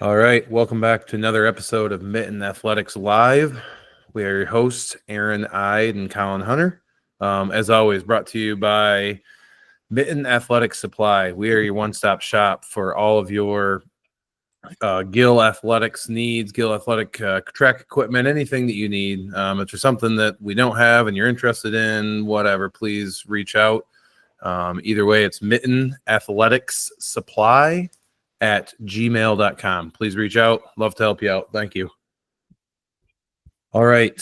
All right, welcome back to another episode of Mitten Athletics Live. We are your hosts, Aaron Ide and Colin Hunter. As always, brought to you by Mitten Athletic Supply. We are your one-stop shop for all of your Gill athletics needs, Gill athletic track equipment, anything that you need. If there's something that we don't have and you're interested in, whatever, please reach out. Either way, it's Mitten Athletics Supply at gmail.com. Please reach out. Love to help you out. Thank you. All right.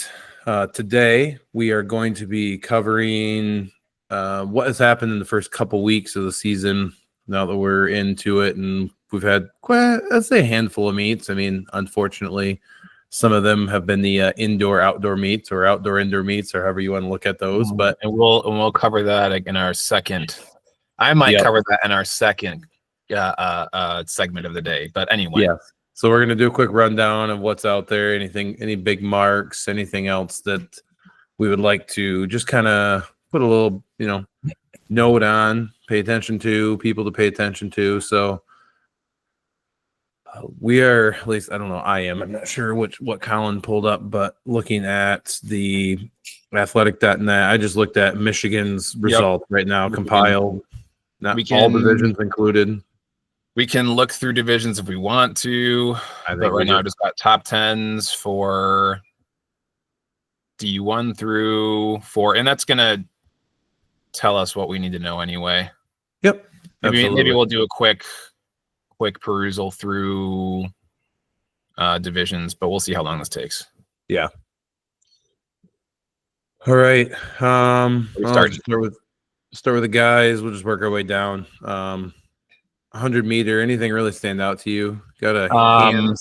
Today we are going to be covering what has happened in the first couple weeks of the season now that we're into it, and we've had I'd say a handful of meets. I mean, unfortunately, some of them have been the indoor-outdoor meets or outdoor-indoor meets, or however you want to look at those. But we'll cover that in our second. I might cover that in our second segment of the day, but anyway. Yeah. So we're going to do a quick rundown of what's out there, any big marks, anything else that we would like to just kind of put a little, note on, pay attention to, people to pay attention to. So we are, at least, I don't know, I'm not sure what Colin pulled up, but looking at the athletic.net, I just looked at Michigan's result right now, compiled, not all divisions included. We can look through divisions if we want to, but right now I just got top 10s for D1 through 4, and that's going to tell us what we need to know anyway. Yep. Maybe we'll do a quick perusal through divisions, but we'll see how long this takes. Yeah. All right. Start with the guys. We'll just work our way down. 100 meter, anything really stand out to you? Got a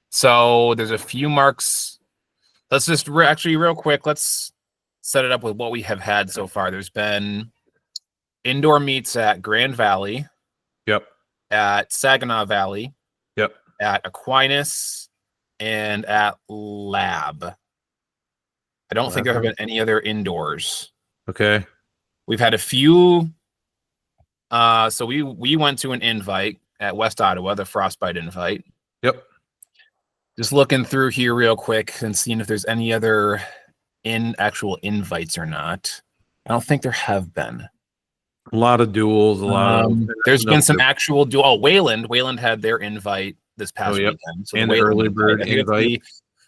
so there's a few marks. Let's just real quick, let's set it up with what we have had so far. There's been indoor meets at Grand Valley. Yep. At Saginaw Valley. Yep. At Aquinas and at Lab. I don't think there have been any other indoors. Okay. We've had a few. So we went to an invite at West Ottawa, the Frostbite invite. Yep. Just looking through here real quick and seeing if there's any other actual invites or not. I don't think there have been. A lot of duels. There's been some actual duel. Oh, Wayland had their invite this past weekend. So and the early bird invite.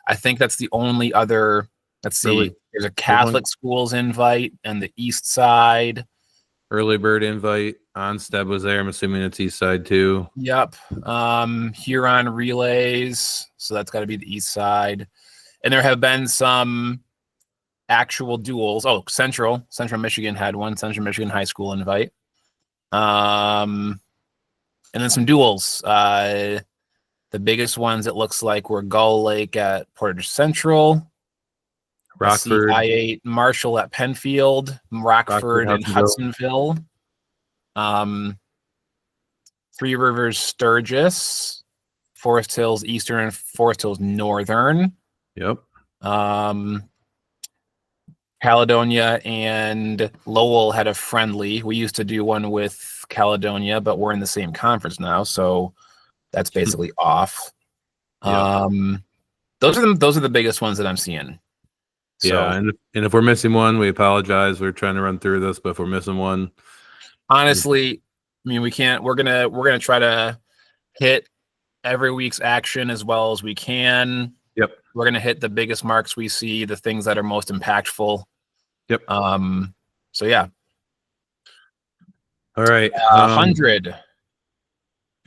I think that's the only other. Let's see. Really? There's a Catholic schools invite and the East Side. Early bird invite. Onstead was there. I'm assuming it's East Side too. Yep. Huron relays. So that's got to be the East Side. And there have been some actual duels. Oh, Central Michigan had one. Central Michigan High School invite. And then some duels. The biggest ones, it looks like, were Gull Lake at Portage Central. Rockford. I-8 Marshall at Penfield. Rockford and Hudsonville. Three Rivers Sturgis. Forest Hills Eastern and Forest Hills Northern. Yep. Caledonia and Lowell had a friendly. We used to do one with Caledonia, but we're in the same conference now, so that's basically off. Yep. Those are the biggest ones that I'm seeing. So, yeah, and if we're missing one, we apologize. We're trying to run through this, but if we're missing one, honestly, I mean, we can't. We're gonna try to hit every week's action as well as we can. Yep. We're gonna hit the biggest marks we see, the things that are most impactful. Yep. So yeah. All right. 100.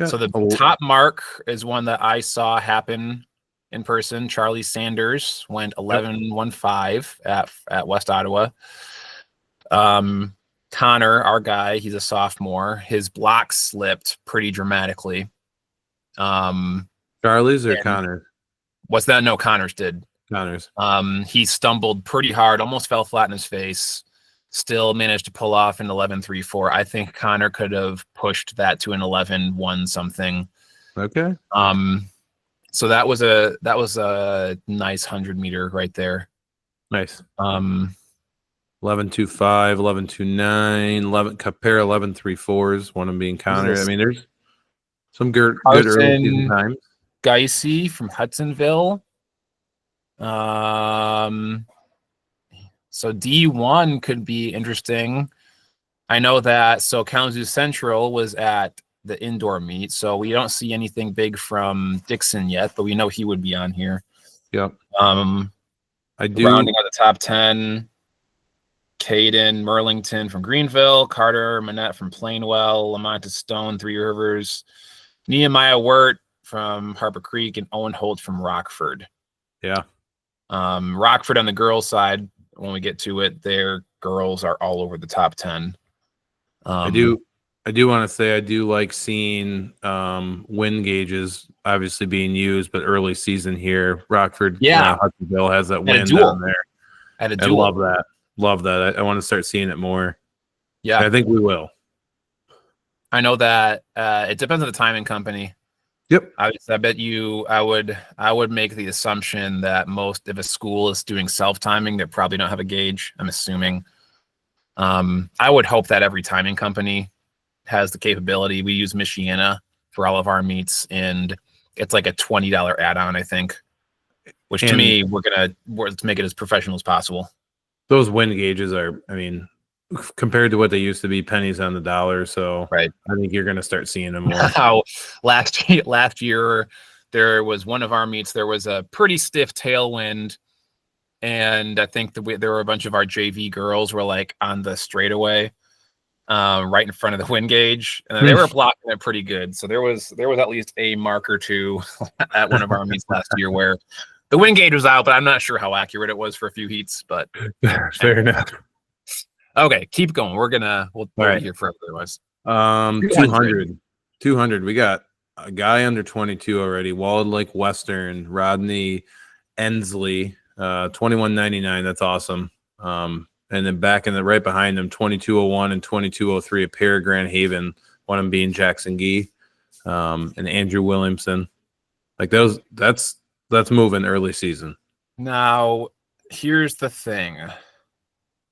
Yeah. So the top mark is one that I saw happen in person. Charlie Sanders went 11.15 at West Ottawa. Connor, our guy, he's a sophomore. His block slipped pretty dramatically. Charlie's or Connor? What's that? No, Connor's did. Connor's. He stumbled pretty hard, almost fell flat in his face. Still managed to pull off an 11.34. I think Connor could have pushed that to an 11.1 something. Okay. So that was a nice 100 meter right there. Nice. 11.25, 11.29, 11 compare 11.34s. One of them being Connor. I mean, there's some good early season times. Geisy from Hudsonville. So D1 could be interesting. I know that. So Kalamazoo Central was at the indoor meet, so we don't see anything big from Dixon yet, but we know he would be on here. Yep. I do. Rounding out the top 10, Caden Merlington from Greenville, Carter Manette from Plainwell, Lamonta Stone, Three Rivers, Nehemiah Wirt from Harper Creek, and Owen Holt from Rockford. Yeah. Rockford on the girls' side, when we get to it, their girls are all over the top 10. I do want to say I do like seeing wind gauges obviously being used, but early season here, Rockford, Hudsonville has that wind on there. I love that. Love that. I want to start seeing it more. Yeah, I think we will. I know that it depends on the timing company. Yep. I bet you I would make the assumption that if a school is doing self-timing, they probably don't have a gauge, I'm assuming. I would hope that every timing company has the capability. We use Michiana for all of our meets, and it's like a $20 add-on, I think, which to me, let's make it as professional as possible. Those wind gauges are, I mean, compared to what they used to be, pennies on the dollar. So right. I think you're going to start seeing them more. Last year, there was one of our meets. There was a pretty stiff tailwind, and I think there were a bunch of our JV girls were like on the straightaway, right in front of the wind gauge, and they were blocking it pretty good. So there was at least a mark or two at one of our meets last year where the wind gauge was out, but I'm not sure how accurate it was for a few heats. But fair enough. Okay, keep going. We'll be here forever otherwise. 200. We got a guy under 22 already. Walled Lake Western, Rodney Ensley, 21.99. That's awesome. And then right behind them, 22.01 and 22.03 at Para Grand Haven. One of them being Jackson Gee, and Andrew Williamson. Like those, that's moving early season. Now, here's the thing.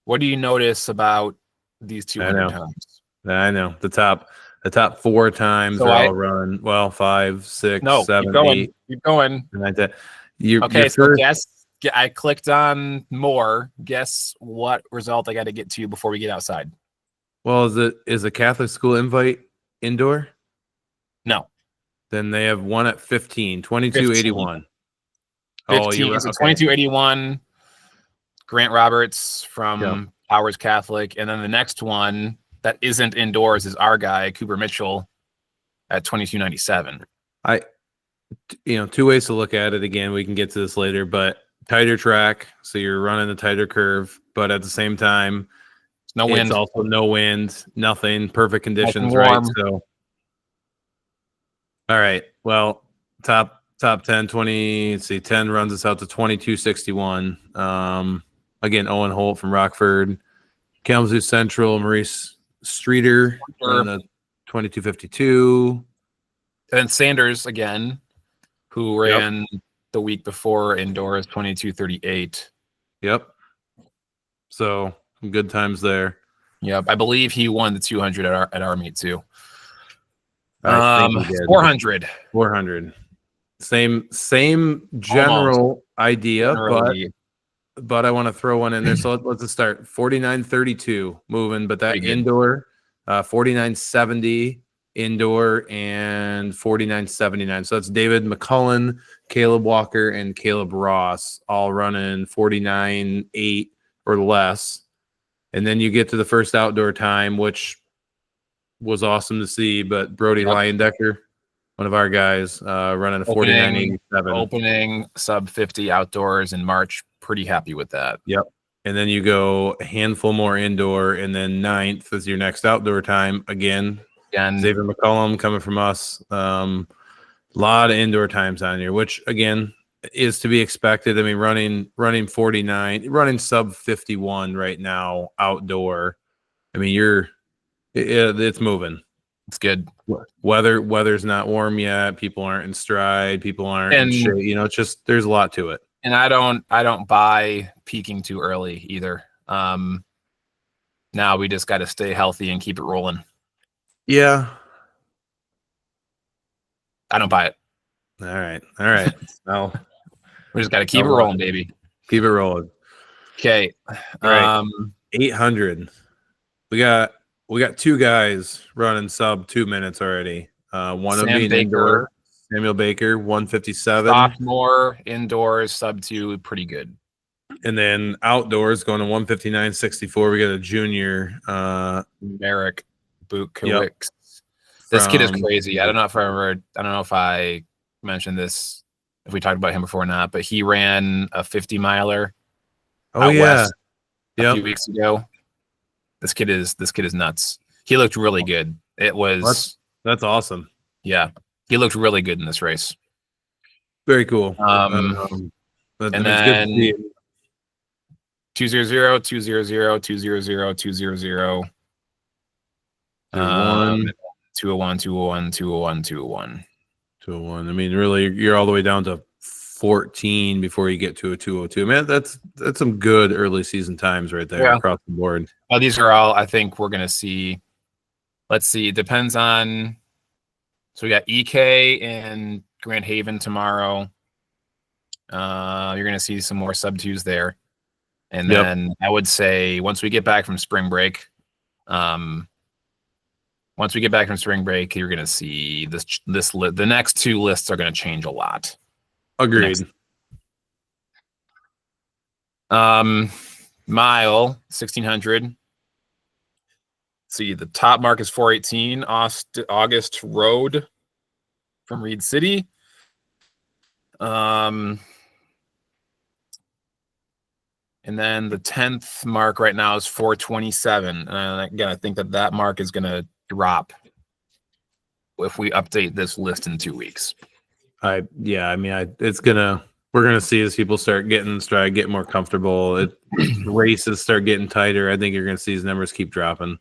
What do you notice about these 200 times? I know the top 4 times are all run 5, 6, 7, 8. Keep going. Like that. Guess. I clicked on more. Guess what result I got to get to before we get outside. Well, is a Catholic school invite indoor? No. Then they have one at 15, 22.81. 15. It's a 22.81. Grant Roberts from Powers Catholic, and then the next one that isn't indoors is our guy Cooper Mitchell at 22.97. Two ways to look at it. Again, we can get to this later, but tighter track, so you're running the tighter curve, but at the same time, no wind. It's also no wind, nothing, perfect conditions, right? So, all right. Well, top 10, 20. Let's see, 10 runs us out to 22.61. Again, Owen Holt from Rockford, Kalamazoo Central, Maurice Streeter, in the 22.52. And then Sanders again, who ran the week before indoors, 22.38. Yep. So good times there. Yep. I believe he won the 200 at our meet too. I think he did. 400. 400. Same general idea, but I want to throw one in there. So let's just start. 49.32 moving, but that indoor, 49.70 indoor, and 49.79. So that's David McCullen, Caleb Walker, and Caleb Ross all running 49.8 or less. And then you get to the first outdoor time, which was awesome to see. But Brody Leyendecker, one of our guys, running a 49.87. Opening sub 50 outdoors in March. Pretty happy with that. Yep. And then you go a handful more indoor, and then 9th is your next outdoor time. Again, Xavier McCollum coming from us. A lot of indoor times on here, which again is to be expected. I mean, running 49, running sub 51 right now outdoor. I mean, it's moving. It's good. Weather's not warm yet. People aren't in stride. People aren't in shape. It's just there's a lot to it. And I don't buy peaking too early either. Now we just got to stay healthy and keep it rolling. Yeah. I don't buy it. All right. All right. Now We just got to keep it rolling, baby. keep it rolling. Okay. All right. 800. We got two guys running sub 2 minutes already. One of Sam being Baker, indoor. Samuel Baker, 157. sophomore, indoors, sub 2, pretty good. And then outdoors going to 159.64. We got a junior. Merrick Bukowicz. Yep. This kid is crazy. I don't know if I mentioned this, if we talked about him before or not, but he ran a 50 miler out west a few weeks ago. This kid is nuts. He looked really good. It was that's awesome. Yeah. He looked really good in this race. Very cool. And then 200, 200, 200, 200, 200. 201, 201, 201, 201. 201. I mean, really, you're all the way down to 14 before you get to a 202. Man, that's some good early season times right there across the board. Well, these are all I think we're gonna see. Let's see. It depends on. So we got EK and Grand Haven tomorrow. You're gonna see some more sub twos there, and then I would say once we get back from spring break, you're gonna see the next two lists are gonna change a lot. Agreed. Mile 1600. See, the top mark is 418. August Road from Reed City. And then the 10th mark right now is 427. And again, I think that mark is going to drop if we update this list in 2 weeks. We're gonna see as people start getting more comfortable. Races start getting tighter. I think you're gonna see these numbers keep dropping.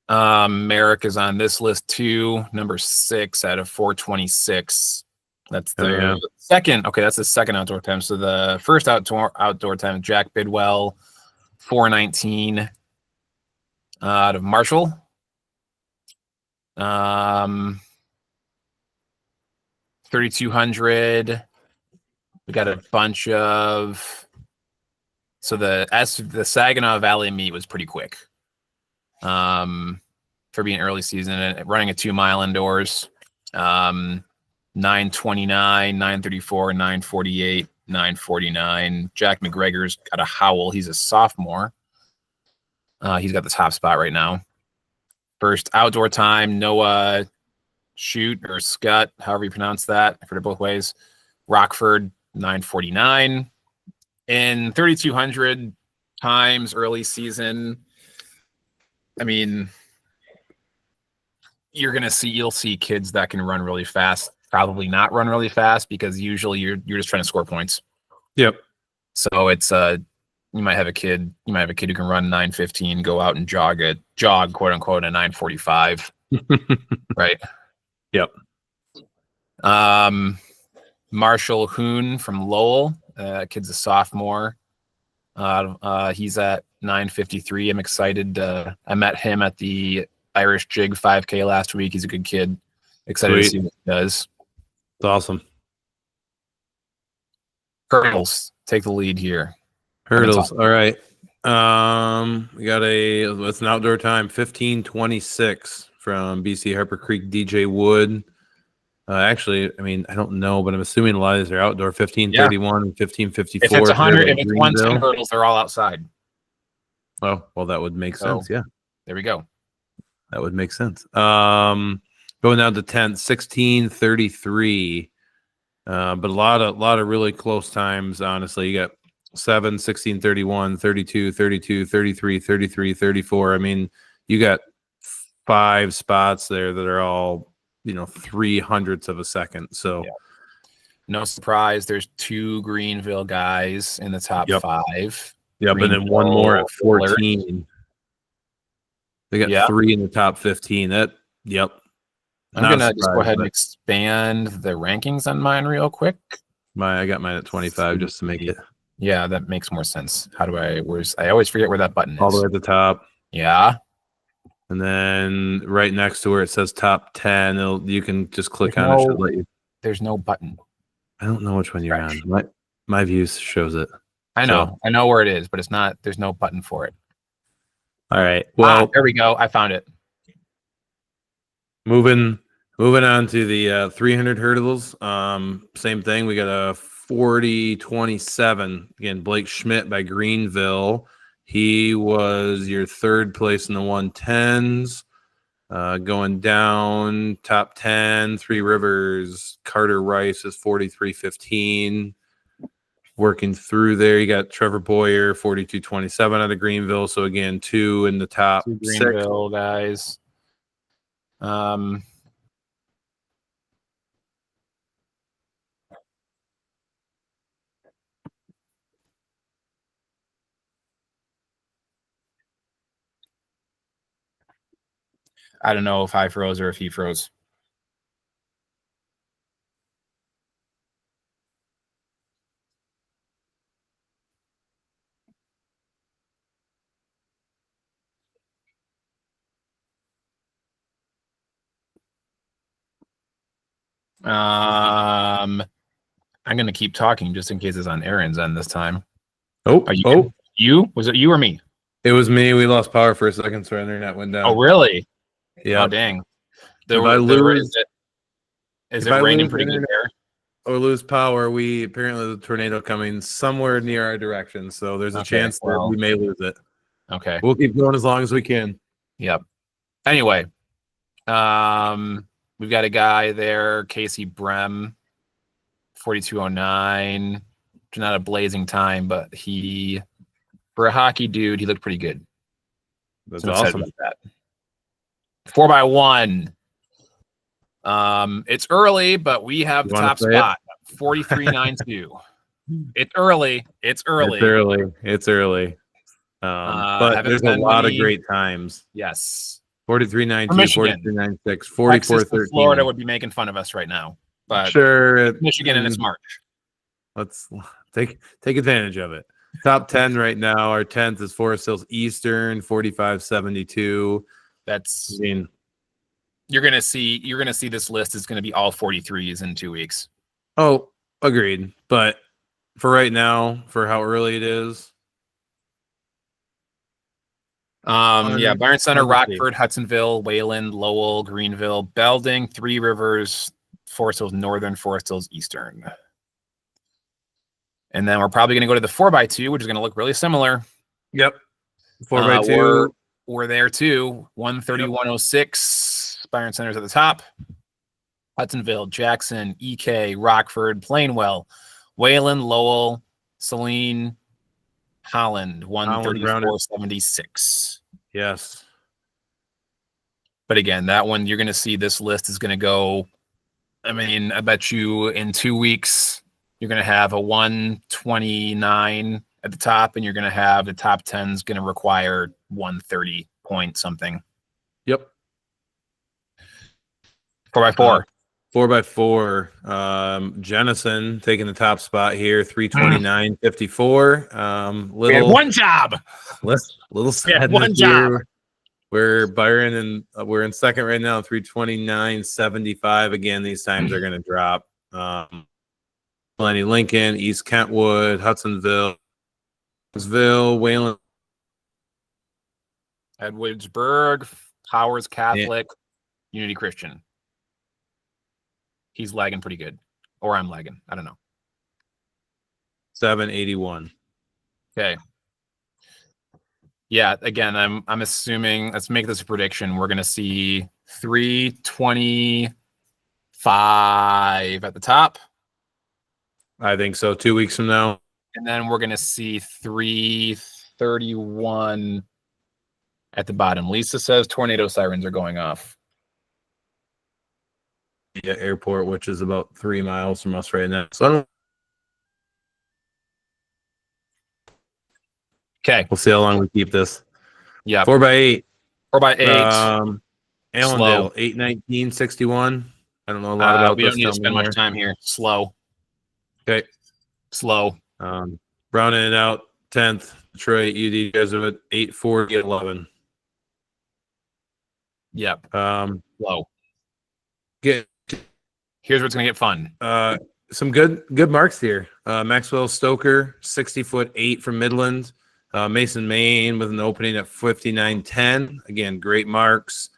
Merrick is on this list too, number 6 out of 426. That's the second. Okay, that's the second outdoor time. So the first outdoor time, Jack Bidwell, 419 out of Marshall. 3200. We got a bunch of. So the Saginaw Valley meet was pretty quick. For being early season and running a 2 mile indoors. 929, 934, 948, 949. Jack McGregor's got a howl. He's a sophomore. He's got the top spot right now. First outdoor time, Noah Shoot or Scott, however you pronounce that. I've heard it both ways. Rockford, 949. In 3,200 times early season, I mean, you'll see kids that can run really fast, probably not run really fast because usually you're just trying to score points. Yep. So it's you might have a kid who can run 9:15, go out and jog quote unquote at 9:45. Right. Yep. Marshall Hoon from Lowell, kid's a sophomore. He's at 9:53. I'm excited. I met him at the Irish Jig 5K last week. He's a good kid. Excited to see what he does. It's awesome. Hurdles, take the lead here. Hurdles. All right. We got it's an outdoor time, 15:26 from BC Harper Creek DJ Wood. Actually, I mean, I don't know, but I'm assuming a lot of these are outdoor. 15:31 and 15:54. If it's 100, if it's 110 hurdles, they're all outside. Oh, well, that would make sense. Yeah. There we go. That would make sense. Going down to 10, 16:33. But a lot of really close times, honestly. You got 7, 16:31, 32, 32, 33, 33, 34. I mean, you got 5 spots there that are all 300ths of a second. So no surprise, there's 2 Greenville guys in the top 5. Yep, and then one more at 14. They got 3 in the top 15. I'm gonna just go ahead and expand the rankings on mine real quick. I got mine at 25 just to make it. Yeah, that makes more sense. I always forget where that button is. All the way at the top. Yeah. And then right next to where it says top 10, you can just click on it. There's no button. I don't know which one you're on. My view shows it. I know. So, I know where it is, but it's not. There's no button for it. all right. Well, there we go. I found it. moving on to the 300 hurdles. Same thing. We got a 40-27. Again, Blake Schmidt by Greenville. He was your third place in the 110s. Going down, top 10, Three Rivers. Carter Rice is 43-15. Working through there, you got Trevor Boyer, 42-27 out of Greenville. So again, two in the top Two six. Greenville guys. I don't know if I froze or if he froze. I'm gonna keep talking just in case it's on Aaron's end this time. Oh, you? Was it you or me? It was me. We lost power for a second, so our internet went down. Oh, really? Yeah. Oh, dang. If I lose, is it raining pretty good there? Or lose power, we apparently the tornado coming somewhere near our direction, so there's a chance that we may lose it. Okay. We'll keep going as long as we can. Yep. Anyway, we've got a guy there, Casey Brem, 4209. Not a blazing time, but for a hockey dude, he looked pretty good. That's awesome. That. 4x1. It's early, but we have the top spot, 4392. It's early. It's early. But there's a lot of great times. Yes. 4392, 4396, 4413. Florida would be making fun of us right now. But sure, Michigan and it's March. Let's take advantage of it. Top 10 right now. Our 10th is Forest Hills Eastern, 4572. That's you're gonna see this list is gonna be all 43s in 2 weeks. Oh, agreed. But for right now, for how early it is. Barnes Center, Rockford, Hudsonville, Wayland, Lowell, Greenville, Belding, Three Rivers, Forest Hills Northern, Forest Hills Eastern. And then we're probably going to go to the 4x2, which is going to look really similar. Yep. 4x2. We're there too. 13106. Byron Center's at the top. Hudsonville, Jackson, EK, Rockford, Plainwell, Wayland, Lowell, Saline, Holland, 13476. Yes. But again, that one, you're going to see this list is going to go. I mean, I bet you in 2 weeks, you're going to have a 129 at the top, and you're going to have the top 10 is going to require 130 point something. Yep. 4x4. 4x4. Jennison taking the top spot here, 329.54. We had one job. Little sad. One job. We're Byron and we're in second right now, 329.75. Again, these times are going to drop. Lenny Lincoln, East Kentwood, Hudsonville, Wayland, Edwardsburg, Powers Catholic, Unity Christian. He's lagging pretty good. Or I'm lagging. I don't know. 781. Okay. Yeah, again, I'm assuming, let's make this a prediction. We're going to see 325 at the top. I think so. 2 weeks from now. And then we're going to see 331 at the bottom. Lisa says tornado sirens are going off. Yeah, airport, which is about 3 miles from us right now. So okay, we'll see how long we keep this. Yeah, 4x8. 4x8. Allendale, 819.61. I don't know a lot about we this. don't need to spend much time here. Slow. Okay. Slow. Rounding it out, 10th, Detroit, UD Jesuit, 840.11. Yep. Slow. Here's what's gonna get fun. Some good marks here. Maxwell Stoker, 60'8" from Midland. Mason Maine with an opening at 59.10. Again, great marks.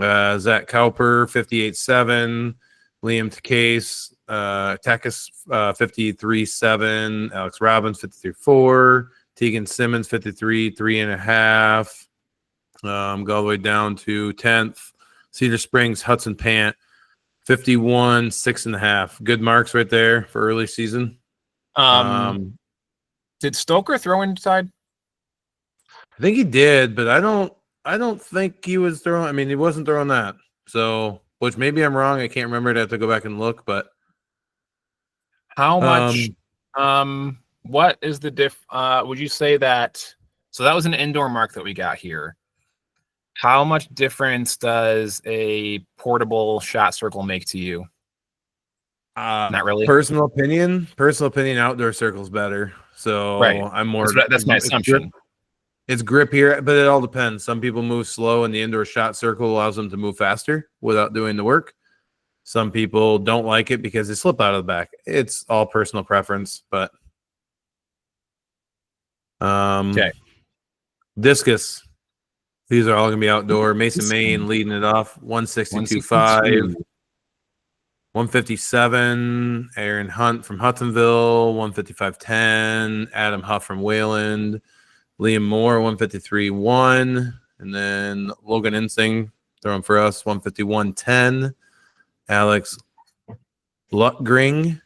Zach Cowper, 58.7. Liam Takase, Takis, 53.7. Alex Robbins, 53.4. Tegan Simmons, 53.3.5. Go all the way down to 10th. Cedar Springs, Hudson Pant, 51.6.5. Good marks right there for early season. Did Stoker throw inside? I think he did, but I don't think he was throwing. I mean, he wasn't throwing that. So, which maybe I'm wrong. I can't remember. I'd have to go back and look. But How much? What is the diff? Would you say that? So that was an indoor mark that we got here. How much difference does a portable shot circle make to you? Not really. Personal opinion. Outdoor circle's better. So right. I'm more. That's my assumption. It's grip here, but it all depends. Some people move slow, and the indoor shot circle allows them to move faster without doing the work. Some people don't like it because they slip out of the back. It's all personal preference, but Okay. discus. These are all going to be outdoor. Mason Maine leading it off, 162.5. 157. Aaron Hunt from Huttonville, 155.10. Adam Huff from Wayland. Liam Moore, 153.1. And then Logan Insing throwing for us, 151.10. Alex Lutgring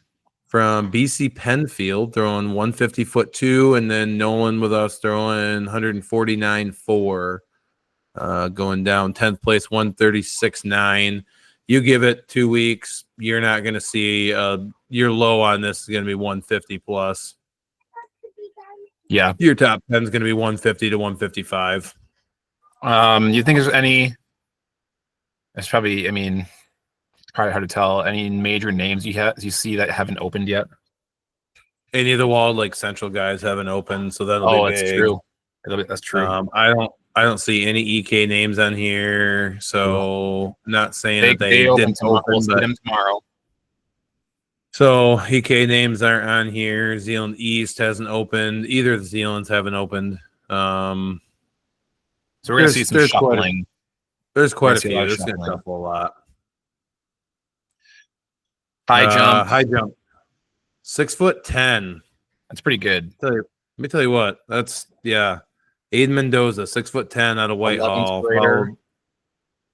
from BC Penfield throwing 150.2. And then Nolan with us throwing 149.4. Going down 10th place, 136.9. You give it 2 weeks, you're not going to see your low on this is going to be 150 plus. Yeah. Your top 10 is going to be 150 to 155. You think there's any? It's probably. I mean, it's probably hard to tell. Any major names you see that haven't opened yet? Any of the Walled Lake Central guys haven't opened, so that'll be big. That's true. That's true. I don't see any EK names on here, so not saying that they open didn't open, we'll see them tomorrow. So EK names aren't on here. Zealand East hasn't opened. Either of the Zealands haven't opened. So we're gonna see some shuffling. There's quite a few. There's gonna shuffle a lot. High jump. 6'10". That's pretty good. Let me tell you what. That's Aiden Mendoza, 6'10" out of Whitehall.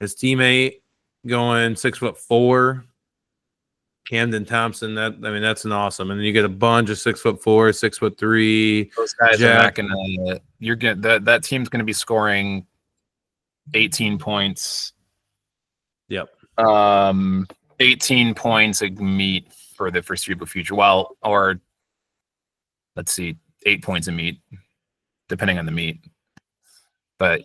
His teammate going 6'4". Camden Thompson. That's an awesome. And then you get a bunch of 6'4", 6'3". Those guys are not gonna. You're gonna that team's gonna be scoring 18 points. Yep. 18 points a meet for the foreseeable future. Well, or let's see, 8 points a meet, depending on the meet. But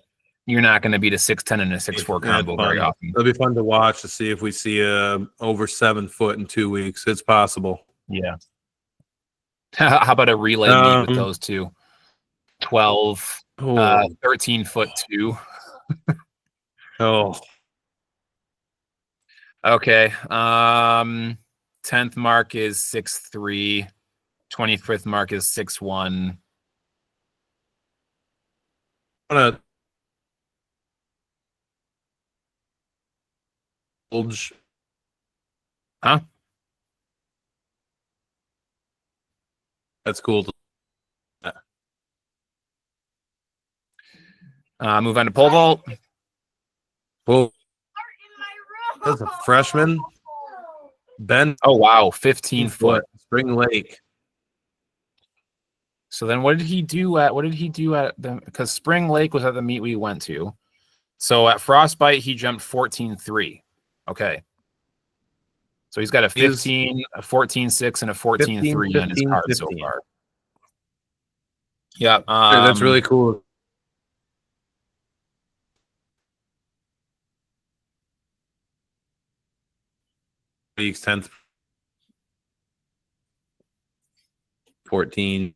you're not going to beat a 6'10" and a 6'4" combo very often. It'll be fun to watch to see if we see a over 7 foot in 2 weeks. It's possible. Yeah. How about a relay meet with those two? 12, 13'2". Oh. Okay. 10th mark is 6'3". 25th mark is 6'1". Huh? That's cool. Move on to pole vault. Well, that's a freshman. Ben. Oh wow, 15 foot. Spring Lake. So then what did he do at the, because Spring Lake was at the meet we went to. So at Frostbite he jumped 14.3. Okay. So he's got a 15, a 14.6, and a 14.3 on his card 15. So far. Yeah. That's really cool. Week's 10th. 14.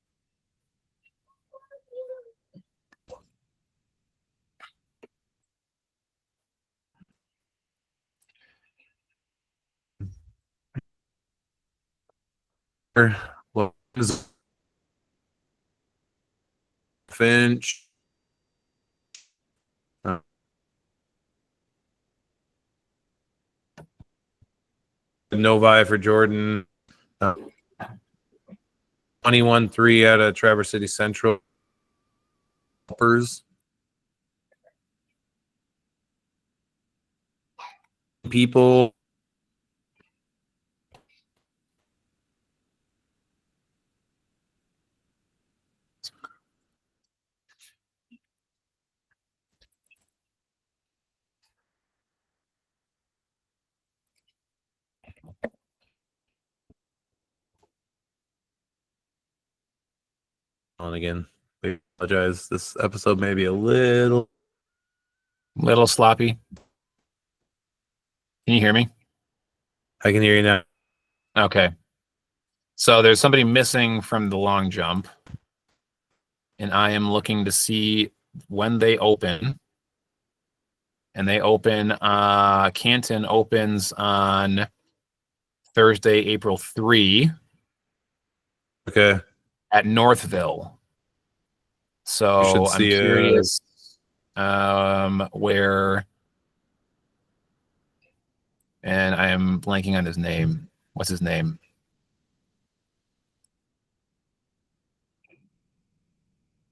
Well, is Finch. Novi for Jordan. 21-3 out of Traverse City Central. People. On again. I apologize. This episode may be a little sloppy. Can you hear me? I can hear you now. Okay. So there's somebody missing from the long jump, and I am looking to see when they open. And they open, Canton opens on Thursday, April 3 Okay. at Northville. So I'm curious where, and I am blanking on his name. What's his name?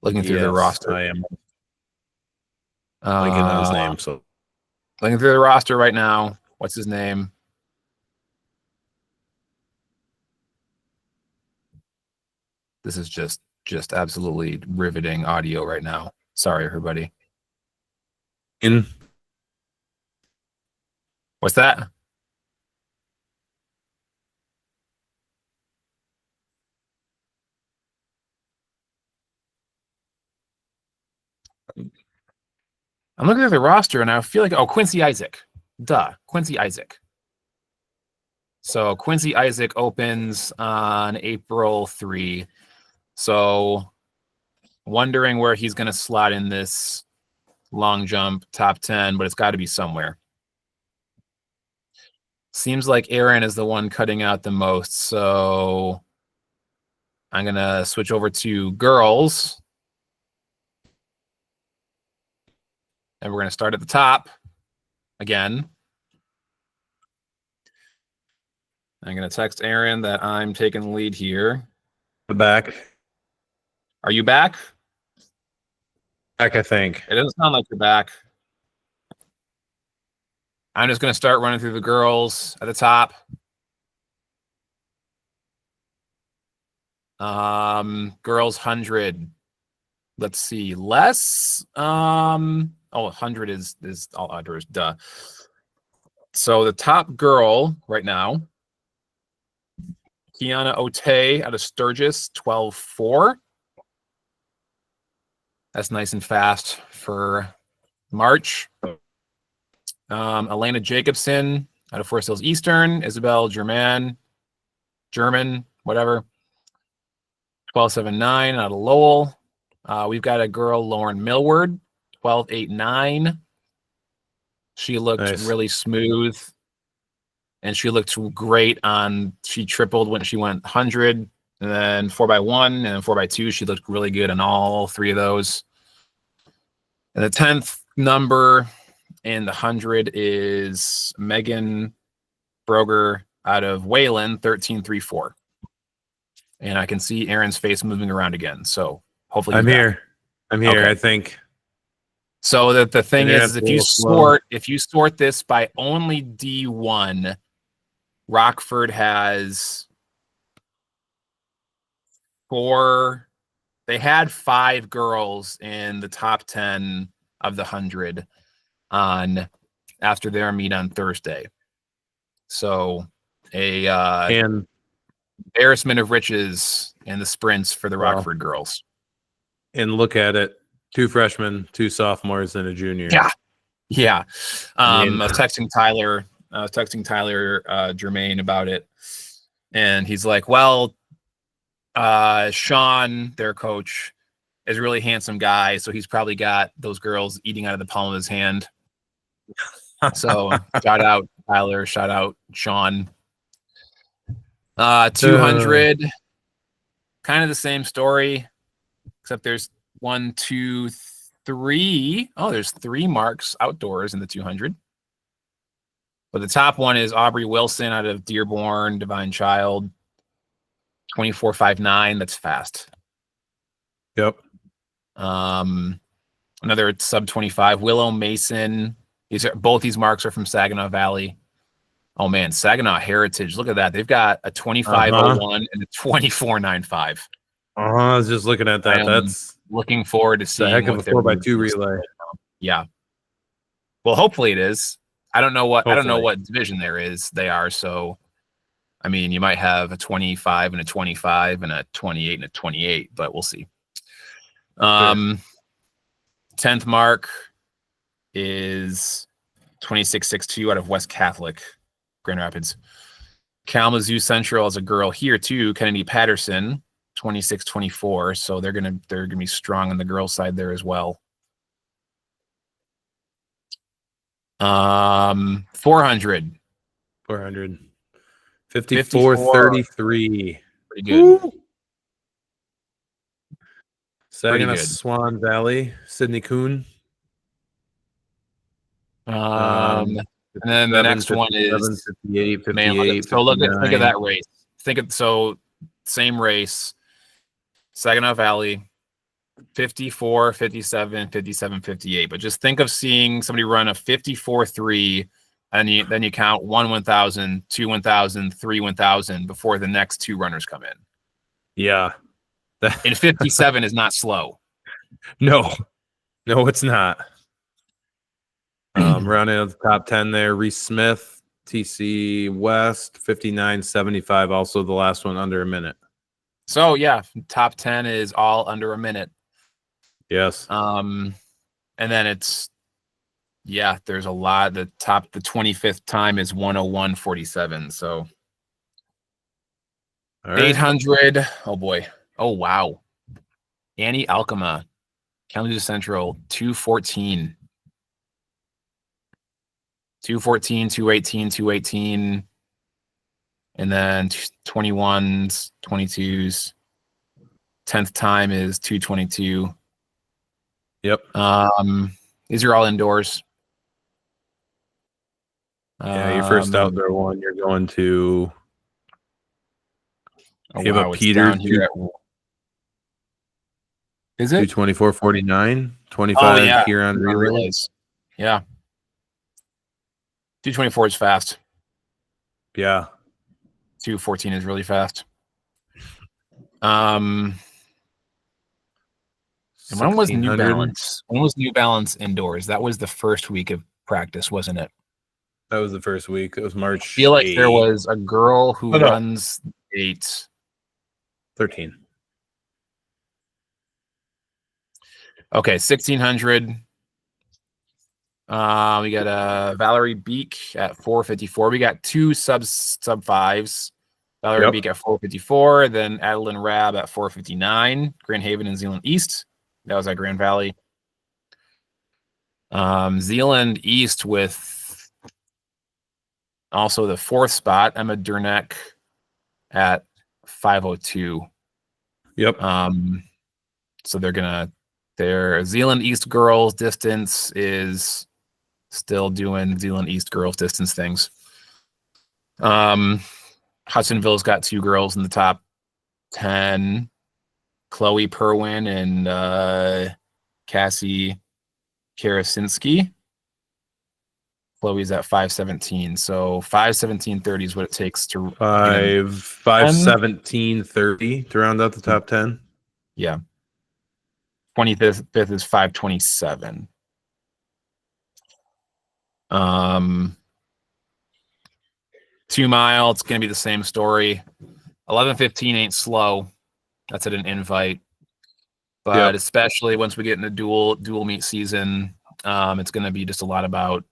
Looking through the roster. I am blanking on his name. So looking through the roster right now. What's his name? This is just absolutely riveting audio right now. Sorry, everybody. What's that? I'm looking at the roster and I feel like, oh, Quincy Isaac. Duh, Quincy Isaac. So Quincy Isaac opens on April 3. So wondering where he's going to slot in this long jump top 10, but it's got to be somewhere. Seems like Aaron is the one cutting out the most. So I'm going to switch over to girls. And we're going to start at the top again. I'm going to text Aaron that I'm taking the lead here. Back. Are you back? Back, I think. It doesn't sound like you're back. I'm just going to start running through the girls at the top. Girls 100. Let's see. Less. 100 is all outdoors. Duh. So the top girl right now, Kiana Ote out of Sturgis, 12.4. That's nice and fast for March. Elena Jacobson out of Forest Hills Eastern, Isabel German, whatever. 12.79 out of Lowell. We've got a girl, Lauren Millward, 12.89. She looked really smooth, and she looked great she tripled when she went 100, and then 4x1, and then 4x2. She looked really good on all three of those. And the 10th number in the 100 is Megan Broger out of Wayland, 13.34. And I can see Aaron's face moving around again. So hopefully I'm here. Okay. I think. So the thing is if you sort this by only D1, Rockford has 4. They had 5 girls in the top 10 of the 100 after their meet on Thursday. So an embarrassment of riches in the sprints for the Rockford girls. And look at it. 2 freshmen, 2 sophomores, and a junior. Yeah. I was texting Tyler Germain about it, and he's like, well, Sean, their coach, is a really handsome guy, so he's probably got those girls eating out of the palm of his hand. So shout out Tyler, shout out Sean. 200, kind of the same story, except there's 1, 2, 3. Oh, there's 3 marks outdoors in the 200. But the top one is Aubrey Wilson out of Dearborn, Divine Child, 24.59. That's fast. Yep. Another sub 25, Willow Mason. Both these marks are from Saginaw Valley. Oh man, Saginaw Heritage. Look at that. They've got a 25.01 and a 24.95. I was just looking at that. That's looking forward to seeing a heck of a 4x2 relay. Yeah. Well, hopefully it is. I don't know what division they are. So, I mean, you might have a 25 and a 25 and a 28 and a 28, but we'll see. 10th mark is 26.62 out of West Catholic, Grand Rapids. Kalamazoo Central is a girl here too, Kennedy Patterson, 26.24. So they're gonna be strong on the girls' side there as well. 400. 54.33. Pretty good. Woo! Saginaw Swan Valley, Sydney Kuhn. And then the next one is 58, 58. Man, so think of that race. Same race. Saginaw Valley, 54, 57, 57, 58. But just think of seeing somebody run a 54.3, and then you count 1 1,000, 2 1,000, 3 1,000 before the next 2 runners come in. Yeah. And 57 is not slow. No, it's not. Rounding out the top 10 there, Reese Smith, TC West, 59.75. Also the last one under a minute. So yeah, top 10 is all under a minute. Yes. And then there's a lot. The 25th time is 101.47. So right. 800. Oh boy. Oh wow. Annie Alkema, Kalamazoo Central, 214. 214, 218, 218. And then 21s, 22s. 10th time is 222. Yep. These are all indoors. Yeah, your first outdoor one, you're going to Ava Peters. Is it 224.49? 25 here on relays. Yeah. 224 is fast. Yeah. 214 is really fast. And when was New Balance? When was New Balance indoors? That was the first week of practice, wasn't it? That was the first week. It was March. I feel like there was a girl who runs 8. 13. Okay, 1600. We got Valerie Beek at 454. We got 2 sub 5s. Valerie Beek at 454. Then Adeline Rabb at 459. Grand Haven and Zeeland East. That was at Grand Valley. Zeeland East with also the 4th spot, Emma Durneck at 502. Yep. So their Zeeland East girls distance is still doing Zeeland East girls distance things. Hudsonville's got 2 girls in the top 10. Chloe Perwin and Cassie Karasinski. Chloe's at 517. So 5:17:30 is what it takes to 5:17:30 to round out the top 10. Yeah. 25th is 5:27. 2 mile, it's going to be the same story. 11:15 ain't slow. That's at an invite. But especially once we get into dual meet season, it's going to be just a lot about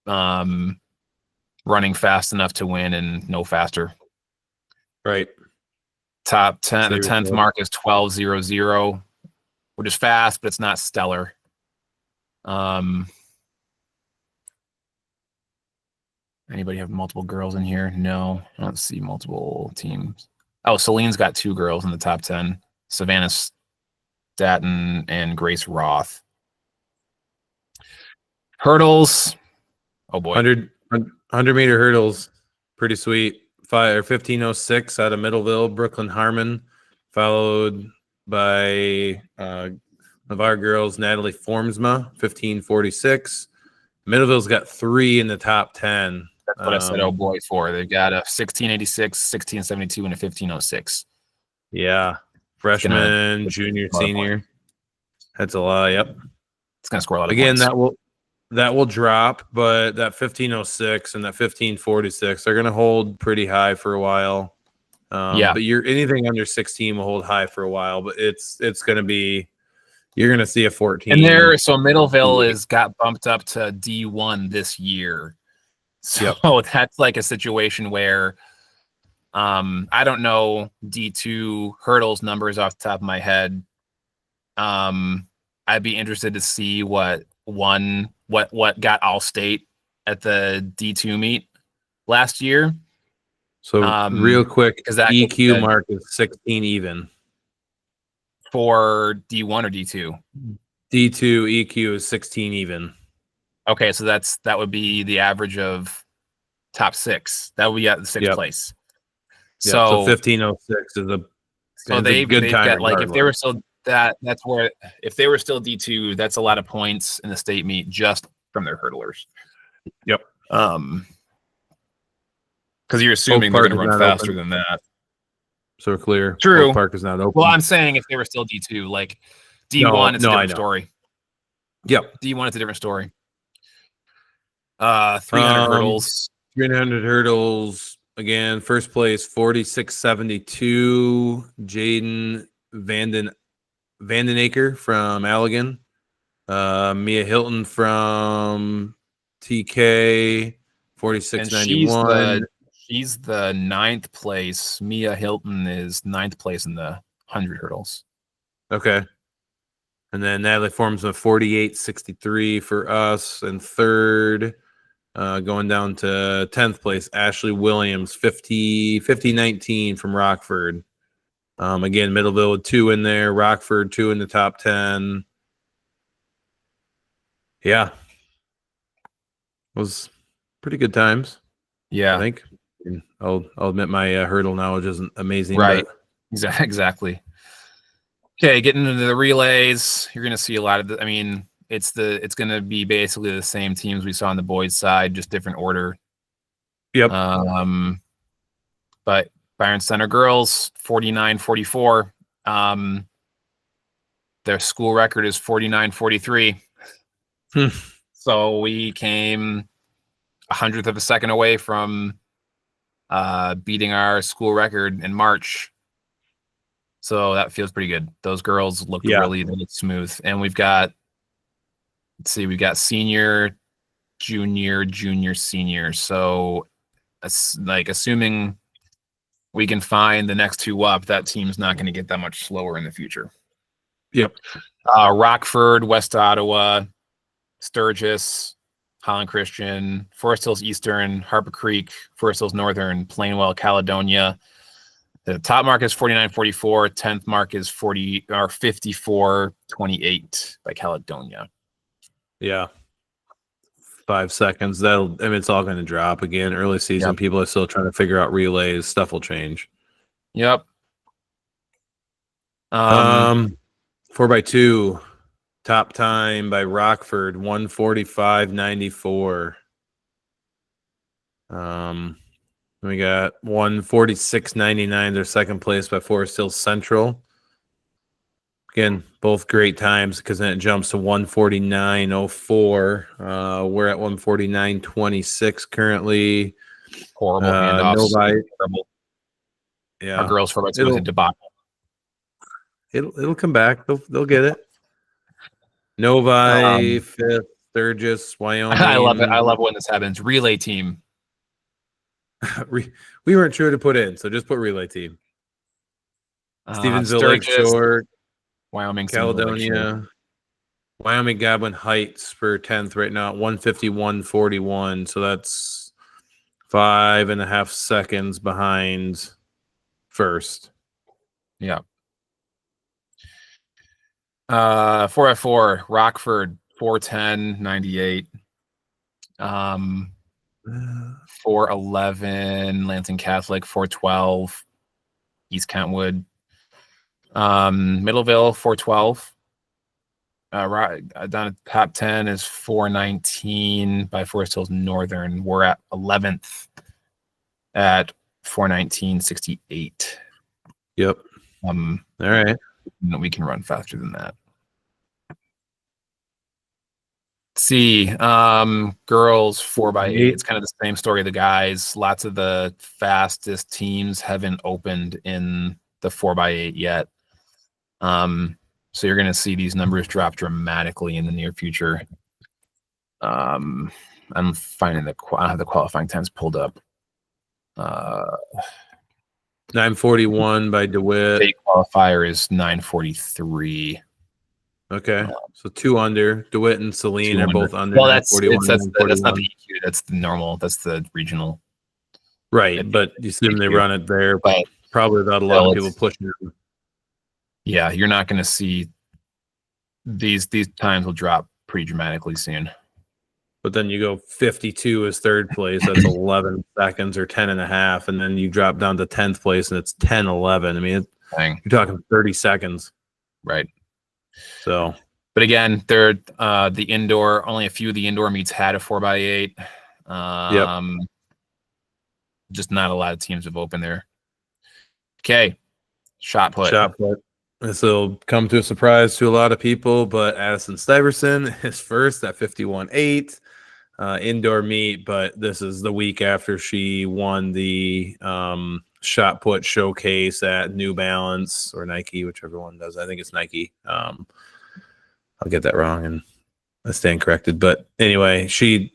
running fast enough to win and no faster. Right. Top 10, the 10th mark is 12:00, which is fast, but it's not stellar. Anybody have multiple girls in here? No, I don't see multiple teams. Oh, Celine's got 2 girls in the top 10. Savannah Staten and Grace Roth. Hurdles. Oh boy. 100-meter hurdles. Pretty sweet. 1506 out of Middleville, Brooklyn Harmon, followed by of our girls, Natalie Formsma, 1546. Middleville's got 3 in the top 10. That's what I said, oh boy, for. They've got a 1686, 1672, and a 1506. Yeah. Freshman, junior, senior. That's a lot. Yep. It's going to score a lot of Again, points. that will drop, but that 1506 and that 1546 are going to hold pretty high for a while. But anything under 16 will hold high for a while, but it's going to be, you're going to see a 14. And so Middleville got bumped up to D1 this year. So that's like a situation where I don't know D2 hurdles numbers off the top of my head. I'd be interested to see what got All-State at the D2 meet last year. So real quick, EQ mark is 16 even. For D1 or D2? D2 EQ is 16 even. Okay, so that would be the average of top 6. That would be at the 6th place. So 1506 is a good time. Got, like, if they were still that's where, if they were still D2, that's a lot of points in the state meet just from their hurdlers. Yep. Because you're assuming they're going to run faster than that. So we're clear. True. Oak Park is not open. Well, I'm saying if they were still D2, like D1, it's a different story. Yep. D1, it's a different story. 300 hurdles. 300 hurdles. Again, first place, 4672. Jaden Vandenaker from Allegan. Mia Hilton from TK, 4691. She's the 9th place. Mia Hilton is 9th place in the 100 hurdles. Okay. And then Natalie Forms a 4863 for us. And third, going down to 10th place, Ashley Williams, 5019 from Rockford. Again, Middleville with 2 in there, Rockford 2 in the top 10. Yeah. It was pretty good times. Yeah. I think. I'll admit my hurdle knowledge isn't amazing. Right. But... Exactly. Okay, getting into the relays, you're going to see a lot of the, I mean, it's going to be basically the same teams we saw on the boys' side, just different order. Yep. But Byron Center girls, 49-44. Their school record is 49-43. So we came 100th of a second away from beating our school record in March. So that feels pretty good. Those girls look really smooth. And we've got, we've got senior, junior, senior. So like assuming we can find the next 2 up, that team's not going to get that much slower in the future. Yep. Rockford, West Ottawa, Sturgis, Holland Christian, Forest Hills Eastern, Harper Creek, Forest Hills Northern, Plainwell, Caledonia. The top mark is 49-44. 10th mark is 54-28 by Caledonia. Yeah. 5 seconds. It's all going to drop again. Early season, people are still trying to figure out relays. Stuff will change. Yep. 4x2. Top time by Rockford, 145.94. We got 146.99. Their second place by Forest Hills Central. Again, both great times because then it jumps to 149.04. We're at 149.26 currently. Horrible handoffs. Terrible. Yeah, our girls 4x2 was a debacle. It'll come back. They'll get it. Novi, 5th, Sturgis, Wyoming. I love it. I love when this happens. Relay team. We weren't sure to put in, so just put relay team. Stevensville, Lakeshore, Wyoming, Caledonia, Wyoming, Goblin Heights for 10th right now, 151.41. So that's 5.5 seconds behind first. Yeah. 4x4, Rockford, 410.98. 411, Lansing Catholic, 412, East Kentwood. Middleville, 412. Down at top 10 is 419 by Forest Hills Northern. We're at 11th at 419.68. Yep. All right. We can run faster than that. See, girls 4x8. It's kind of the same story of the guys. Lots of the fastest teams haven't opened in the 4x8 yet. So you're going to see these numbers drop dramatically in the near future. I'm finding I don't have the qualifying times pulled up. 9:41 by DeWitt. State qualifier is 9:43. Okay, so 2 under. DeWitt and Celine are both under. Well, that's not the EQ. That's the normal. That's the regional. Right, but you assume they run it there, but probably without a lot of people pushing it. Yeah, you're not going to see these times will drop pretty dramatically soon. But then you go 52 as third place. That's 11 seconds or 10.5. And then you drop down to 10th place and it's 10:11. I mean, you're talking 30 seconds. Right. So, but again, they're the indoor, only a few of the indoor meets had a 4x8. Just not a lot of teams have opened there. Okay. Shot put. This will come to a surprise to a lot of people, but Addison Stiverson is first at 51.8 indoor meet. But this is the week after she won the shot put showcase at New Balance or Nike, whichever one does. I think it's Nike. I'll get that wrong and I stand corrected. But anyway, she's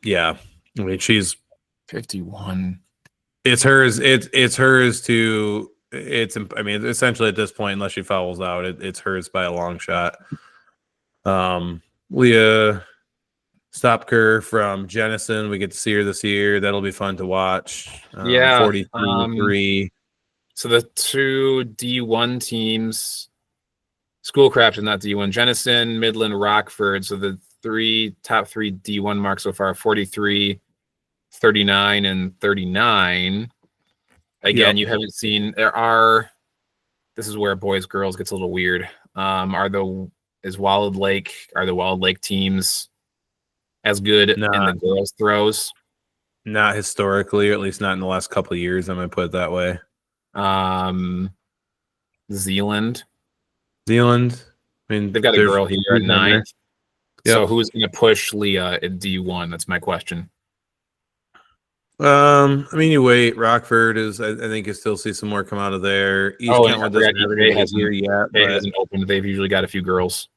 51. It's hers. It's hers to. I mean, essentially at this point, unless she fouls out, it's hers by a long shot. Leah Stopker from Jennison, we get to see her this year. That'll be fun to watch. 43.3. So the two D1 teams, Schoolcraft and not D1, Jennison, Midland, Rockford. So the top three D1 marks so far: 43, 39, and 39. Again, you haven't seen. This is where boys girls gets a little weird. The Wild Lake teams as good in the girls throws? Not historically, or at least not in the last couple of years. I'm gonna put it that way. Zealand. I mean, they've got a girl here at 9. Yep. So who's going to push Leah at D1? That's my question. I mean, you wait. Rockford is. I think you still see some more come out of there. East Kentwood doesn't have anything here yet. It hasn't opened. They've usually got a few girls.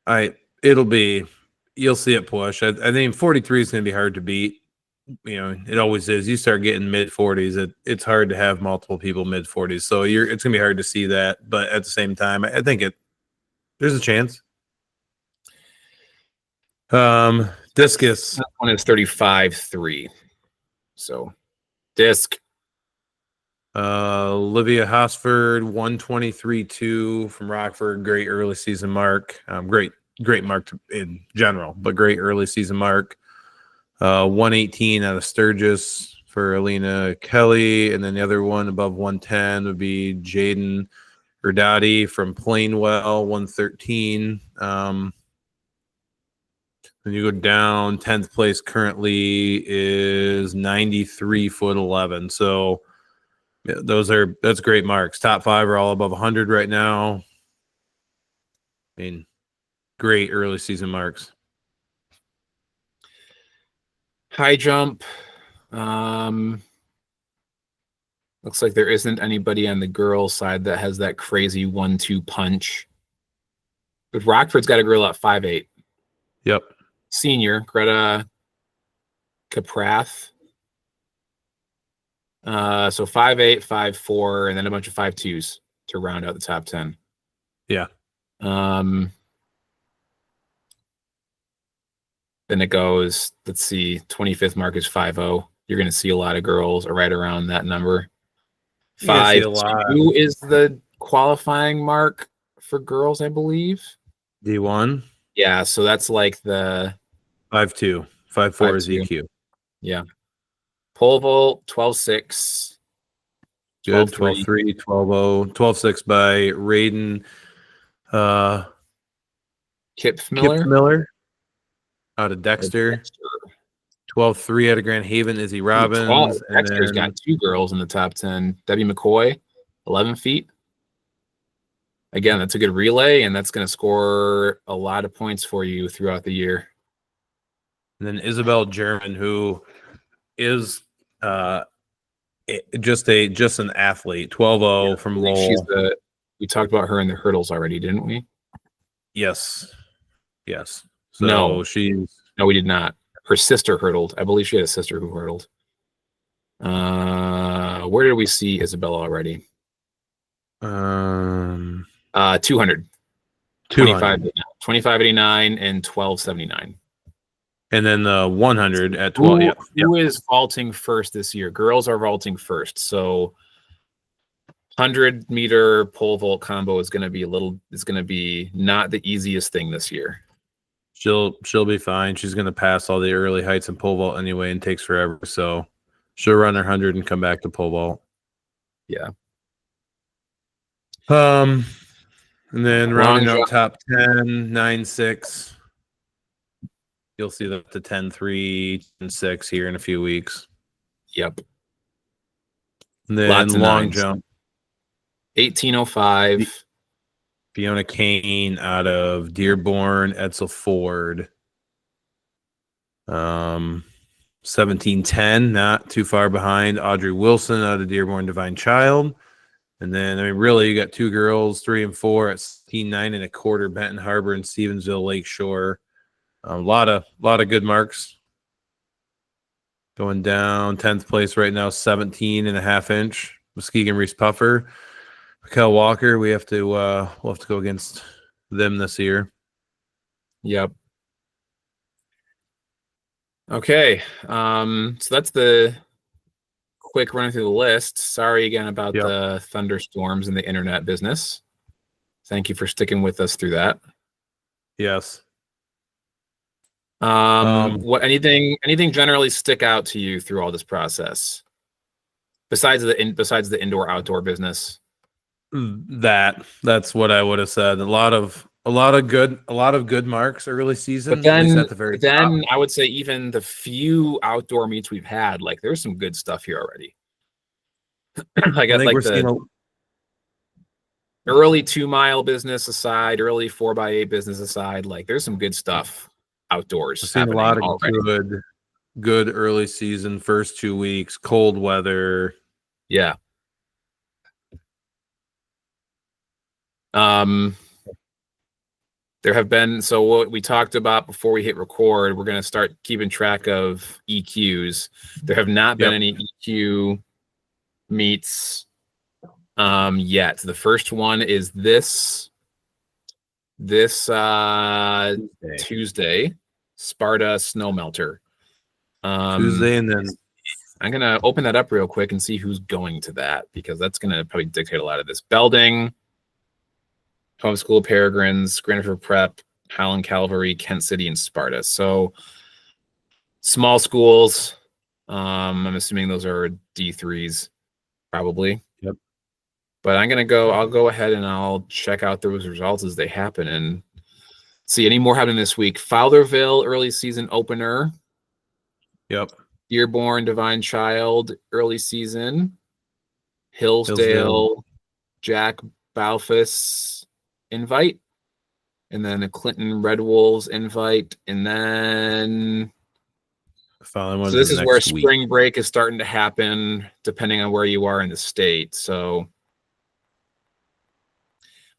You'll see it push. I think 43 is going to be hard to beat. It always is. You start getting mid 40s, it's hard to have multiple people mid 40s. So it's going to be hard to see that. But at the same time, I think there's a chance. Discus. That one is 35.3. So disc. Olivia Hosford, 123.2 from Rockford. Great early season mark. Great mark in general, but great early season mark. 118 out of Sturgis for Alina Kelly. And then the other one above 110 would be Jaden Erdati from Plainwell, 113. When you go down, 10th place currently is 93'11". So that's great marks. Top 5 are all above 100 right now. I mean, great early season marks. High jump. Looks like there isn't anybody on the girls' side that has that crazy 1-2 punch. But Rockford's got a girl at 5'8". Yep. Senior, Greta Caprath. So 5'8", 5'4", and then a bunch of 5'2s to round out the top 10. Yeah. Then it goes, let's see, 25th mark is 5-0. You're going to see a lot of girls right around that number. You're gonna see a 5-2 lot. is the qualifying mark for girls, I believe. D1. Yeah, so that's like the 5-2. 5-4 is 5-2. EQ. Yeah. Pole vault, 12-6. Good. 12-3. 12-3, 12-0, 12-6 by Raiden Kip Kip Miller. Miller out of Dexter. 12-3 out of Grand Haven, Izzy Robbins. And Dexter's got 2 girls in the top 10. Debbie McCoy, 11 feet. Again, that's a good relay, and that's going to score a lot of points for you throughout the year. And then Isabel German, who is just an athlete. 12-0 from Lowell. We talked about her in the hurdles already, didn't we? Yes. So no, we did not. Her sister hurdled. I believe she had a sister who hurdled. Where did we see Isabella already? 200. 2589 and 1279. And then the 100 at 12. Who is vaulting first this year? Girls are vaulting first. So 100-meter pole vault combo is going to be not the easiest thing this year. She'll be fine. She's going to pass all the early heights in pole vault anyway, and takes forever. So she'll run her 100 and come back to pole vault. Yeah. And then rounding out top 10, 9-6. You'll see the 10-3 and 6 here in a few weeks. Yep. And then long jump. 1805. Fiona Kane out of Dearborn, Edsel Ford. 1710, not too far behind. Audrey Wilson out of Dearborn Divine Child. And then, really, you got 2 girls, 3 and 4 at 16.9 and a quarter, Benton Harbor and Stevensville Lakeshore. A lot of good marks. Going down 10th place right now, 17.5 inch. Muskegon Reese Puffer. Raquel Walker, we'll have to go against them this year. Yep. Okay. So that's the quick run through the list. Sorry again about the thunderstorms and the internet business. Thank you for sticking with us through that. Yes. What anything generally stick out to you through all this process? Besides the indoor outdoor business? That's what I would have said. A lot of good marks early season. But then, at the very top. I would say even the few outdoor meets we've had, like there's some good stuff here already. I think we're seeing early 2-mile business aside, early 4x8 business aside, like there's some good stuff outdoors. We're seeing a lot of good early season, first 2 weeks, cold weather. Yeah. There have been, so what we talked about before we hit record, we're going to start keeping track of EQs. There have not been any EQ meets yet. The first one is this Tuesday, Sparta Snow Melter. Tuesday, and then I'm going to open that up real quick and see who's going to that, because that's going to probably dictate a lot of this. Belding, Homeschool Peregrines, Grand River Prep, Highland Calvary, Kent City, and Sparta. So small schools. I'm assuming those are D3s, probably. Yep. But I'll go ahead and I'll check out those results as they happen and see any more happening this week. Fowlerville early season opener. Yep. Dearborn Divine Child early season. Hillsdale. Jack Balfus invite, and then a Clinton Red Wolves invite, and then so this is where spring break is starting to happen, depending on where you are in the state. So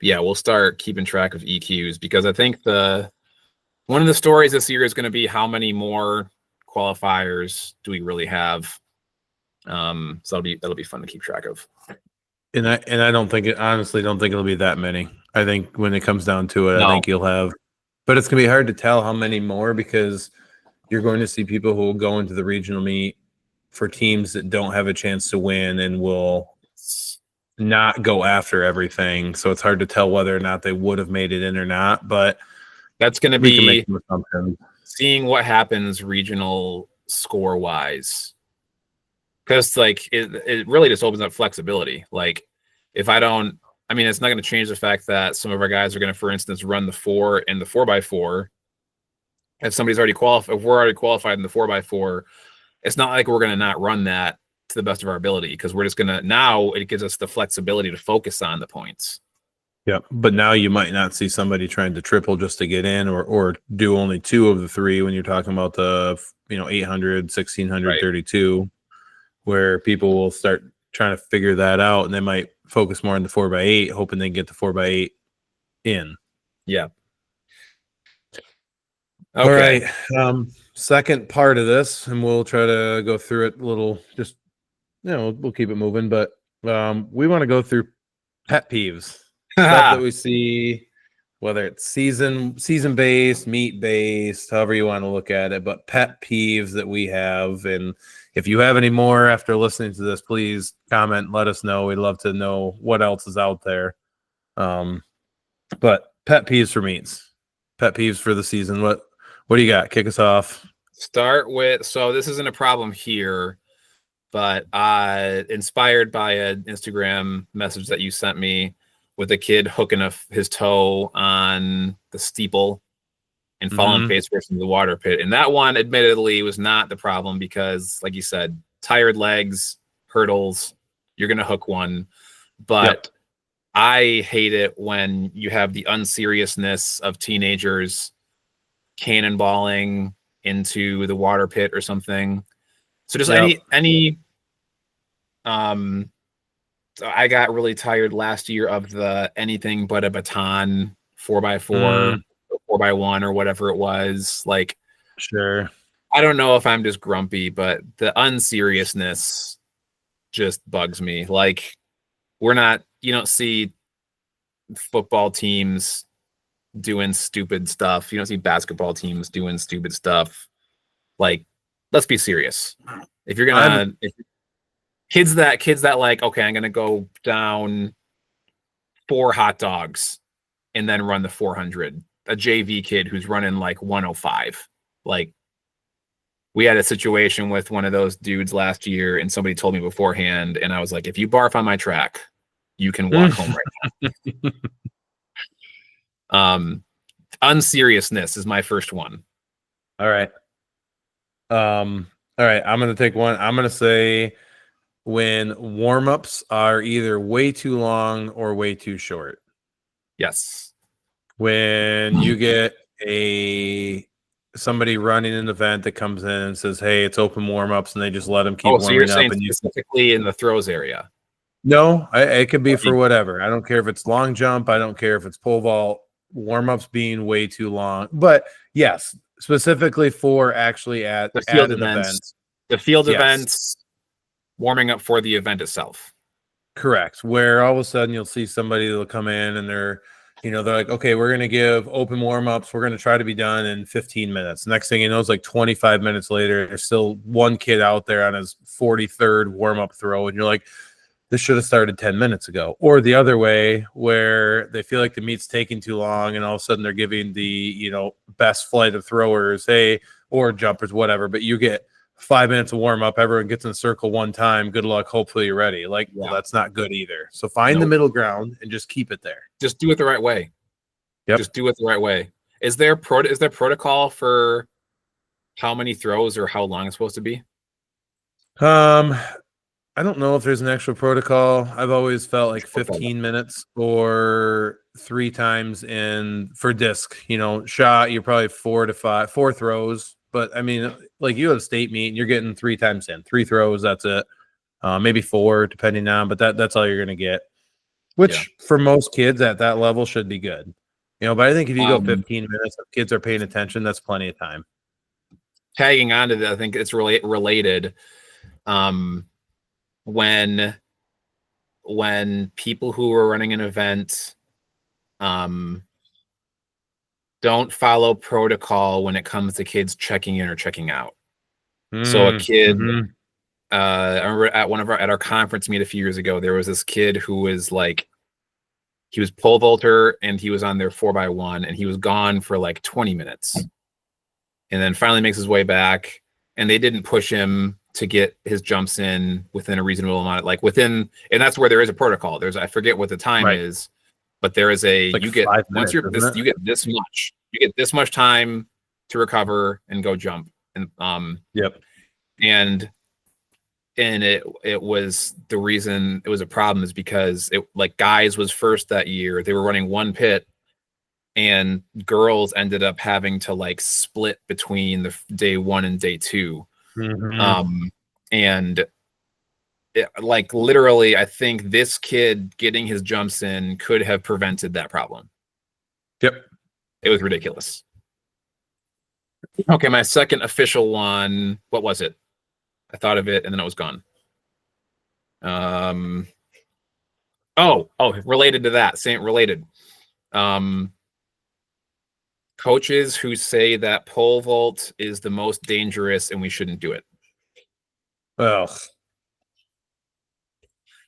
yeah, we'll start keeping track of EQs, because I think one of the stories this year is going to be how many more qualifiers do we really have. So that'll be fun to keep track of. And I honestly don't think it'll be that many. I think when it comes down to it, I think you'll have, but it's gonna be hard to tell how many more, because you're going to see people who will go into the regional meet for teams that don't have a chance to win and will not go after everything. So it's hard to tell whether or not they would have made it in or not. But that's going to we can make be some assumptions. seeing what happens regional score wise. Because like it really just opens up flexibility. Like if I don't, I mean, it's not going to change the fact that some of our guys are going to, for instance, run the 4 and the 4x4. If somebody's already qualified, if we're already qualified in the 4x4, it's not like we're going to not run that to the best of our ability, because we're just going to, now it gives us the flexibility to focus on the points. Yeah, but now you might not see somebody trying to triple just to get in, or do only 2 of the 3 when you're talking about the 800, 1600, Right. 32, where people will start trying to figure that out, and they might focus more on the 4x8, hoping they can get the 4x8 in. Yeah. Okay. All right. Second part of this, and we'll try to go through it a little. Just we'll keep it moving, but we want to go through pet peeves, stuff that we see, whether it's season based, meat based, however you want to look at it, but pet peeves that we have. And if you have any more after listening to this, please comment, let us know. We'd love to know what else is out there. But pet peeves for meats, pet peeves for the season. What do you got? Kick us off. Start with, so this isn't a problem here, but inspired by an Instagram message that you sent me with a kid hooking his toe on the steeple and falling face first into the water pit. And that one, admittedly, was not the problem because, like you said, tired legs, hurdles, you're going to hook one. But I hate it when you have the unseriousness of teenagers cannonballing into the water pit or something. So just any I got really tired last year of the anything but a baton 4x4, 4x1 or whatever it was. Like, sure. I don't know if I'm just grumpy, but the unseriousness just bugs me. Like, you don't see football teams doing stupid stuff. You don't see basketball teams doing stupid stuff. Like, let's be serious. If you're gonna, kids that like, okay, I'm gonna go down 4 hot dogs and then run the 400. A JV kid who's running like 105. Like, we had a situation with one of those dudes last year, and somebody told me beforehand, and I was like, if you barf on my track, you can walk home right now. Unseriousness is my first one. All right. All right. I'm going to take one. I'm going to say when warm-ups are either way too long or way too short. Yes. When you get somebody running an event that comes in and says, hey, it's open warm-ups, and they just let them keep warming so you're up. saying And specifically in the throws area? No, it could be for whatever. I don't care if it's long jump. I don't care if it's pole vault. Warm-ups being way too long. But yes, specifically for actually at the field an events. event. The field events, warming up for the event itself. Correct. Where all of a sudden you'll see somebody that'll come in and they're like, okay, we're going to give open warm-ups. We're going to try to be done in 15 minutes. Next thing you know, it's like 25 minutes later, there's still one kid out there on his 43rd warm-up throw. And you're like, this should have started 10 minutes ago. Or the other way, where they feel like the meet's taking too long and all of a sudden they're giving the, best flight of throwers, or jumpers, whatever, but you get 5 minutes of warm up, everyone gets in a circle one time, good luck, hopefully you're ready. Well, that's not good either. So find the middle ground and just keep it there. Just do it the right way. Yep. Just do it the right way. Is there protocol for how many throws or how long it's supposed to be? I don't know if there's an actual protocol. I've always felt like 15 minutes or 3 times for disc, shot, you're probably 4 throws. But I mean, like you have a state meet and you're getting 3 times in, 3 throws. That's it. Maybe 4 depending on, but that's all you're going to get, which for most kids at that level should be good. But I think if you go 15 minutes, if kids are paying attention, that's plenty of time. Tagging on to that, I think it's related. When people who are running an event don't follow protocol when it comes to kids checking in or checking out. So a kid, I remember at our conference meet a few years ago, there was this kid who was like, he was pole vaulter and he was on their 4x1 and he was gone for like 20 minutes. And then finally makes his way back, and they didn't push him to get his jumps in within a reasonable amount, like within, and that's where there is a protocol. I forget what the time is, but there is a, like you get, 5 once minutes, you're this, you get this much time to recover and go jump. And, and it was the reason it was a problem is because it, like, guys was first that year. They were running one pit, and girls ended up having to like split between the day 1 and day 2. And it, like, literally, I think this kid getting his jumps in could have prevented that problem. Yep. It was ridiculous. Okay, my second official one, what was it? I thought of it and then it was gone. Related to that, same related. Coaches who say that pole vault is the most dangerous and we shouldn't do it. Well,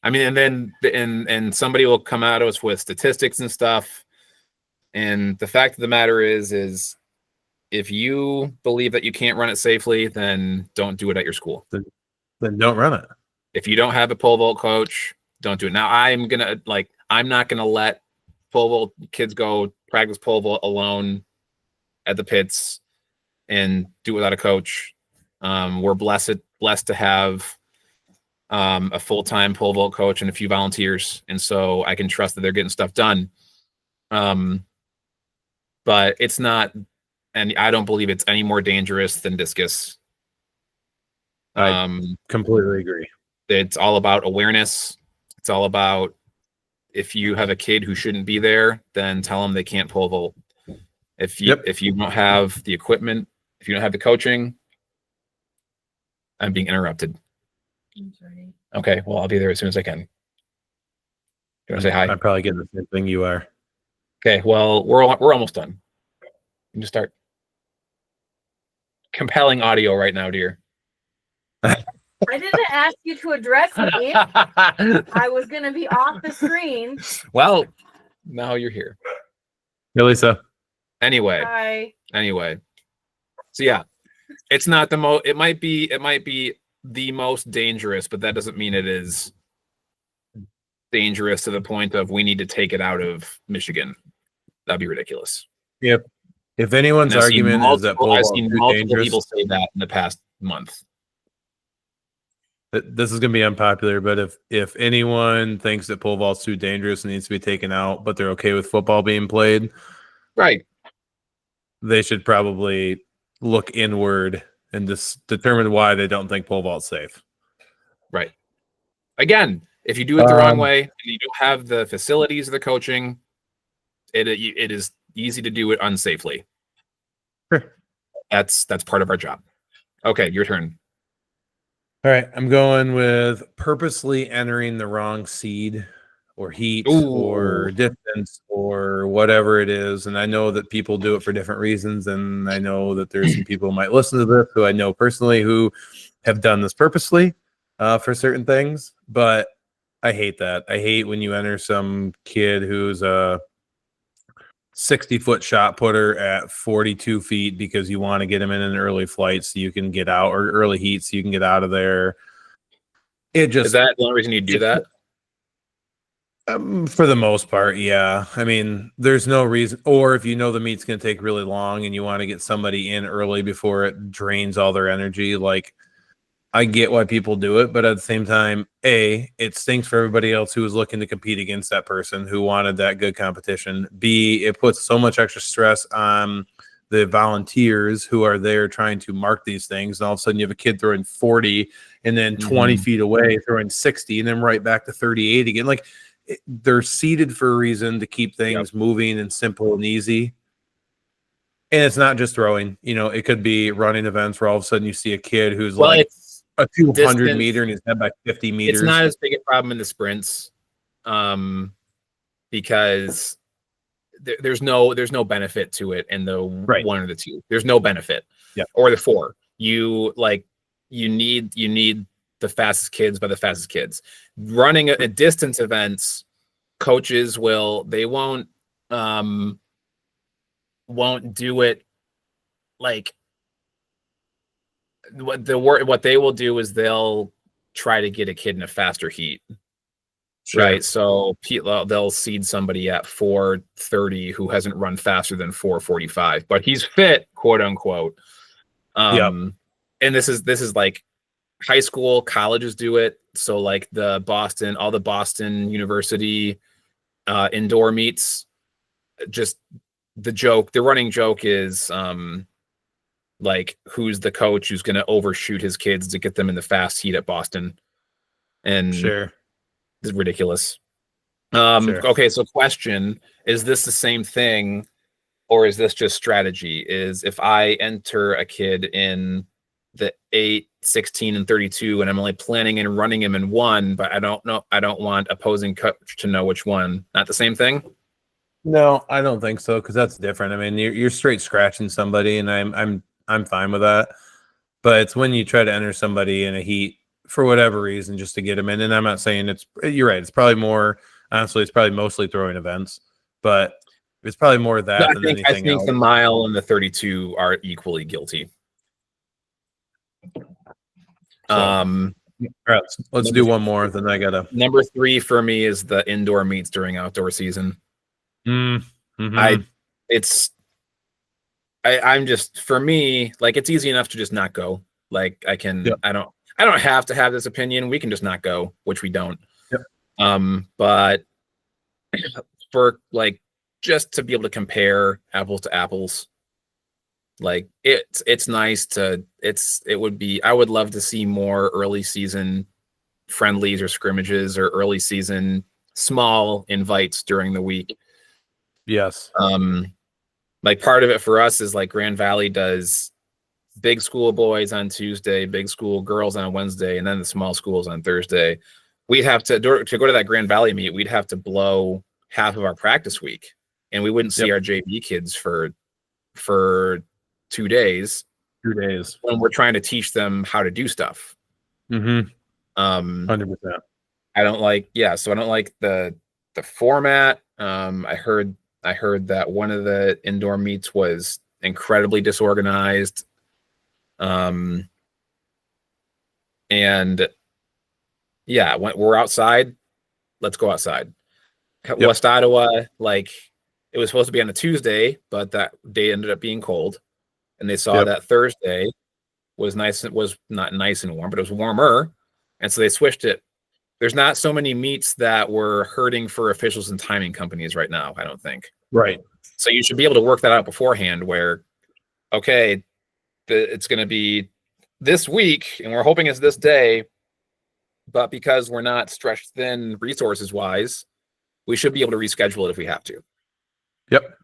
I mean, and then somebody will come at us with statistics and stuff. And the fact of the matter is if you believe that you can't run it safely, then don't do it at your school. Then don't run it. If you don't have a pole vault coach, don't do it. Now, I'm not gonna let pole vault kids go practice pole vault alone at the pits and do it without a coach. We're blessed to have a full-time pole vault coach and a few volunteers, and so I can trust that they're getting stuff done. But it's not, and I don't believe it's any more dangerous than discus. I completely agree. It's all about awareness. It's all about, if you have a kid who shouldn't be there, then tell them they can't pole vault. If you don't have the equipment, if you don't have the coaching, I'm being interrupted. I'm sorry. Okay, well, I'll be there as soon as I can. You want to say hi? I'm probably getting the same thing you are. Okay, well, we're almost done. You can just start. Compelling audio right now, dear. I didn't ask you to address me. I was going to be off the screen. Well, now you're here. Hey, Lisa. Anyway. Hi. Anyway. So yeah, it's not the most, it might be the most dangerous, but that doesn't mean it is dangerous to the point of we need to take it out of Michigan. That'd be ridiculous. Yep. If anyone's argument is that pole I've vault seen is too multiple dangerous, people say that in the past month. this is going to be unpopular, but if anyone thinks that pole vault's too dangerous and needs to be taken out, but they're okay with football being played, right, they should probably look inward and just determine why they don't think pole vault's safe. Right. Again, if you do it the wrong way and you don't have the facilities or the coaching, it is easy to do it unsafely. Sure. That's part of our job. Okay, your turn. All right, I'm going with purposely entering the wrong seed or heat or distance or whatever it is. And I know that people do it for different reasons. And I know that there's some people who might listen to this who I know personally who have done this purposely for certain things. But I hate that. I hate when you enter some kid who's a 60-foot shot putter at 42 feet because you want to get him in an early flight so you can get out, or early heat so you can get out of there. It just, is that the only reason you do that? For the most part, yeah. I mean, there's no reason. Or if you know the meet's going to take really long and you want to get somebody in early before it drains all their energy, like, I get why people do it, but at the same time, A, it stinks for everybody else who was looking to compete against that person who wanted that good competition. B, it puts so much extra stress on the volunteers who are there trying to mark these things. And all of a sudden you have a kid throwing 40 and then 20 feet away throwing 60 and then right back to 38 again. Like, they're seated for a reason to keep things moving and simple and easy. And it's not just throwing, it could be running events where all of a sudden you see a kid who's it's a 200 meter and he's head by 50 meters. It's not as big a problem in the sprints, because there's no benefit to it in the Right. 1 or the 2. There's no benefit. Yeah. Or the 4. You need the fastest kids by the fastest kids. Running a distance events, coaches won't do it like what they will do is they'll try to get a kid in a faster heat. Sure. Right. So they'll seed somebody at 4:30 who hasn't run faster than 4:45, but he's fit, quote unquote. And this is like high school, colleges do it. So like all the Boston University indoor meets, just the running joke is like who's the coach who's going to overshoot his kids to get them in the fast heat at Boston. And Sure. It's ridiculous. Sure. Okay, so question, is this the same thing or is this just strategy? Is if I enter a kid in the 8, 16, and 32 and I'm only planning and running him in 1, but I don't want opposing coach to know which one. Not the same thing? No, I don't think so, because that's different. I mean, you're straight scratching somebody, and I'm fine with that. But it's when you try to enter somebody in a heat for whatever reason just to get them in. And I'm not saying you're right. It's probably more, honestly, it's probably mostly throwing events, but it's probably more that than anything else. I think the mile and the 32 are equally guilty. All right, let's do one more. Then I gotta. Number 3 for me is the indoor meets during outdoor season. Mm-hmm. I'm just, for me, like, it's easy enough to just not go. Like I don't have to have this opinion. We can just not go, which we don't. Yep. But for like, just to be able to compare apples to apples, like it's nice to, I would love to see more early season friendlies or scrimmages or early season small invites during the week. Yes. Like part of it for us is like Grand Valley does big school boys on Tuesday, big school girls on Wednesday, and then the small schools on Thursday. We'd have to go to that Grand Valley meet. We'd have to blow half of our practice week, and we wouldn't see our JV kids for 2 days. 2 days when we're trying to teach them how to do stuff. 100%. I don't like the format. I heard that one of the indoor meets was incredibly disorganized. And yeah, when we're outside, let's go outside. Yep. West Ottawa, like it was supposed to be on a Tuesday, but that day ended up being cold. And they saw that Thursday was nice. It was not nice and warm, but it was warmer. And so they switched it. There's not so many meets that were hurting for officials and timing companies right now, I don't think. Right. So you should be able to work that out beforehand where, okay, it's going to be this week and we're hoping it's this day, but because we're not stretched thin resources wise, we should be able to reschedule it if we have to. Yep.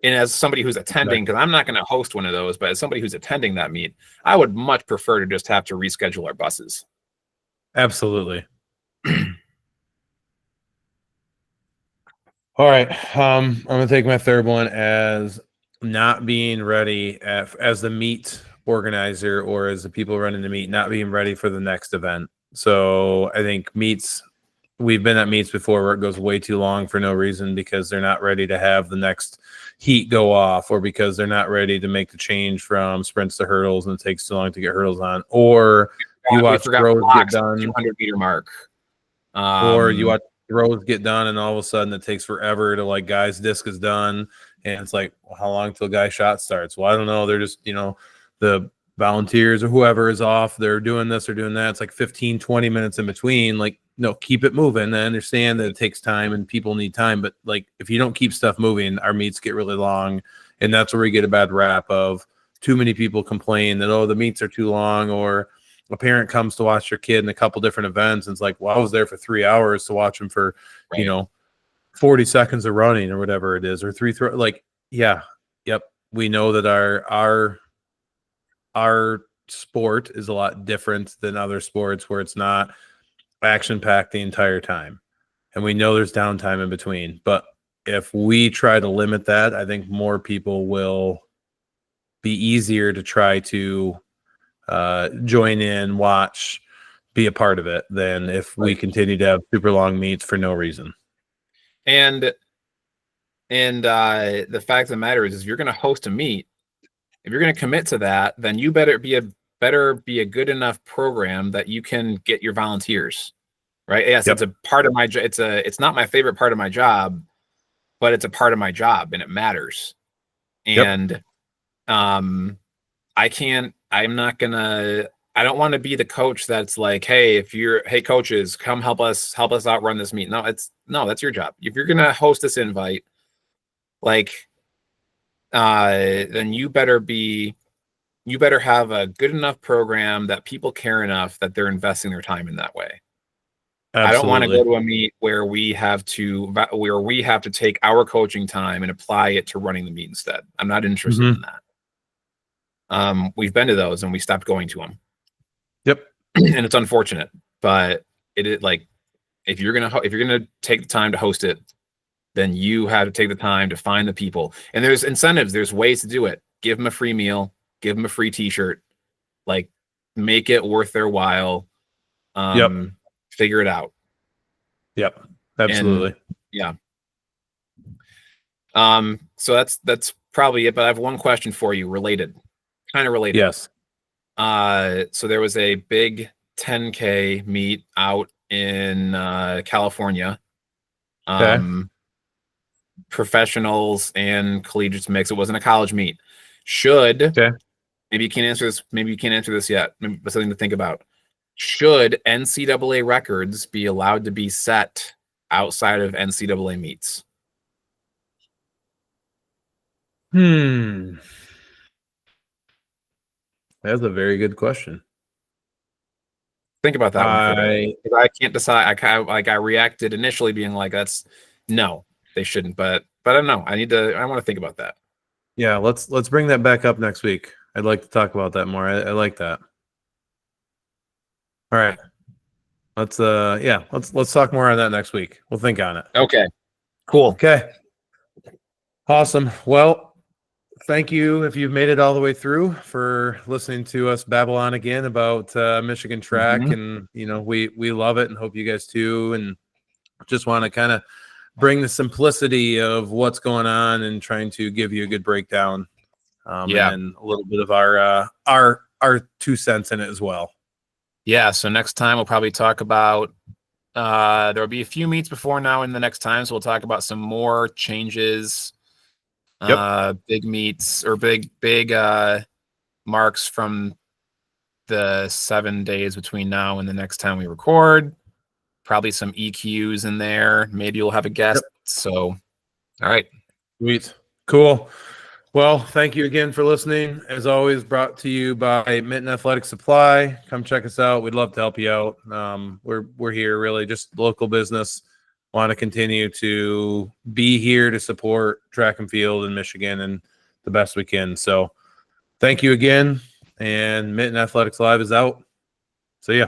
And as somebody who's attending, because I'm not going to host one of those, but as somebody who's attending that meet, I would much prefer to just have to reschedule our buses. Absolutely. All right. I'm going to take my third one as not being ready as the meet organizer or as the people running the meet, not being ready for the next event. So I think we've been at meets before where it goes way too long for no reason because they're not ready to have the next heat go off or because they're not ready to make the change from sprints to hurdles and it takes too long to get hurdles on, or you watch throws get done 200-meter mark, or you watch throws get done and all of a sudden it takes forever to like guy's disc is done and it's like, well, how long till guy's shot starts? Well, I don't know. They're just, the volunteers or whoever is off, they're doing this or doing that. It's like 15, 20 minutes in between. Like, no, keep it moving. I understand that it takes time and people need time, but like if you don't keep stuff moving, our meets get really long. And that's where we get a bad rap of too many people complain that, oh, the meets are too long, or a parent comes to watch their kid in a couple different events. And it's like, well, I was there for 3 hours to watch them for, 40 seconds of running or whatever it is, or three throw. Like, yeah, yep. We know that our sport is a lot different than other sports where it's not action packed the entire time. And we know there's downtime in between, but if we try to limit that, I think more people will be easier to try to join in, watch, be a part of it than if we continue to have super long meets for no reason. And the fact of the matter is if you're going to host a meet, if you're going to commit to that, then you better be a good enough program that you can get your volunteers, right? Yes, Yep. it's a part of my job. It's not my favorite part of my job, but it's a part of my job and it matters. And I don't want to be the coach that's like, hey, coaches, come help us out run this meet. No, that's your job. If you're gonna host this invite, then you better have a good enough program that people care enough that they're investing their time in that way. Absolutely. I don't want to go to a meet where we have to take our coaching time and apply it to running the meet instead. I'm not interested in that. We've been to those and we stopped going to them. Yep. And it's unfortunate, but if you're gonna take the time to host it, then you have to take the time to find the people. And there's incentives, there's ways to do it. Give them a free meal, give them a free t-shirt, make it worth their while. Figure it out. Yep. Absolutely. So that's probably it, but I have one question for you kind of related. Yes. So there was a big 10K meet out in California. Okay. Professionals and collegiates mix. It wasn't a college meet. Maybe you can't answer this yet. Maybe something to think about. Should NCAA records be allowed to be set outside of NCAA meets? That's a very good question. Think about that one. I can't decide. I reacted initially being like, no, they shouldn't, but I don't know. I want to think about that. Yeah, let's bring that back up next week. I'd like to talk about that more. I like that. All right. Let's talk more on that next week. We'll think on it. Okay. Cool. Okay. Awesome. Well, thank you if you've made it all the way through for listening to us babble on again about Michigan track. And we love it and hope you guys too, and just want to kind of bring the simplicity of what's going on and trying to give you a good breakdown. And a little bit of our 2 cents in it as well. Yeah, so next time we'll probably talk about there'll be a few meets before now and the next time, so we'll talk about some more changes, big meets or big marks from the 7 days between now and the next time we record. Probably some EQs in there. Maybe we'll have a guest. So, all right. Sweet. Cool. Well, thank you again for listening. As always, brought to you by Mitten Athletic Supply. Come check us out. We'd love to help you out. We're here really just local business. Want to continue to be here to support track and field in Michigan and the best we can. So thank you again. And Mitten Athletics Live is out. See ya.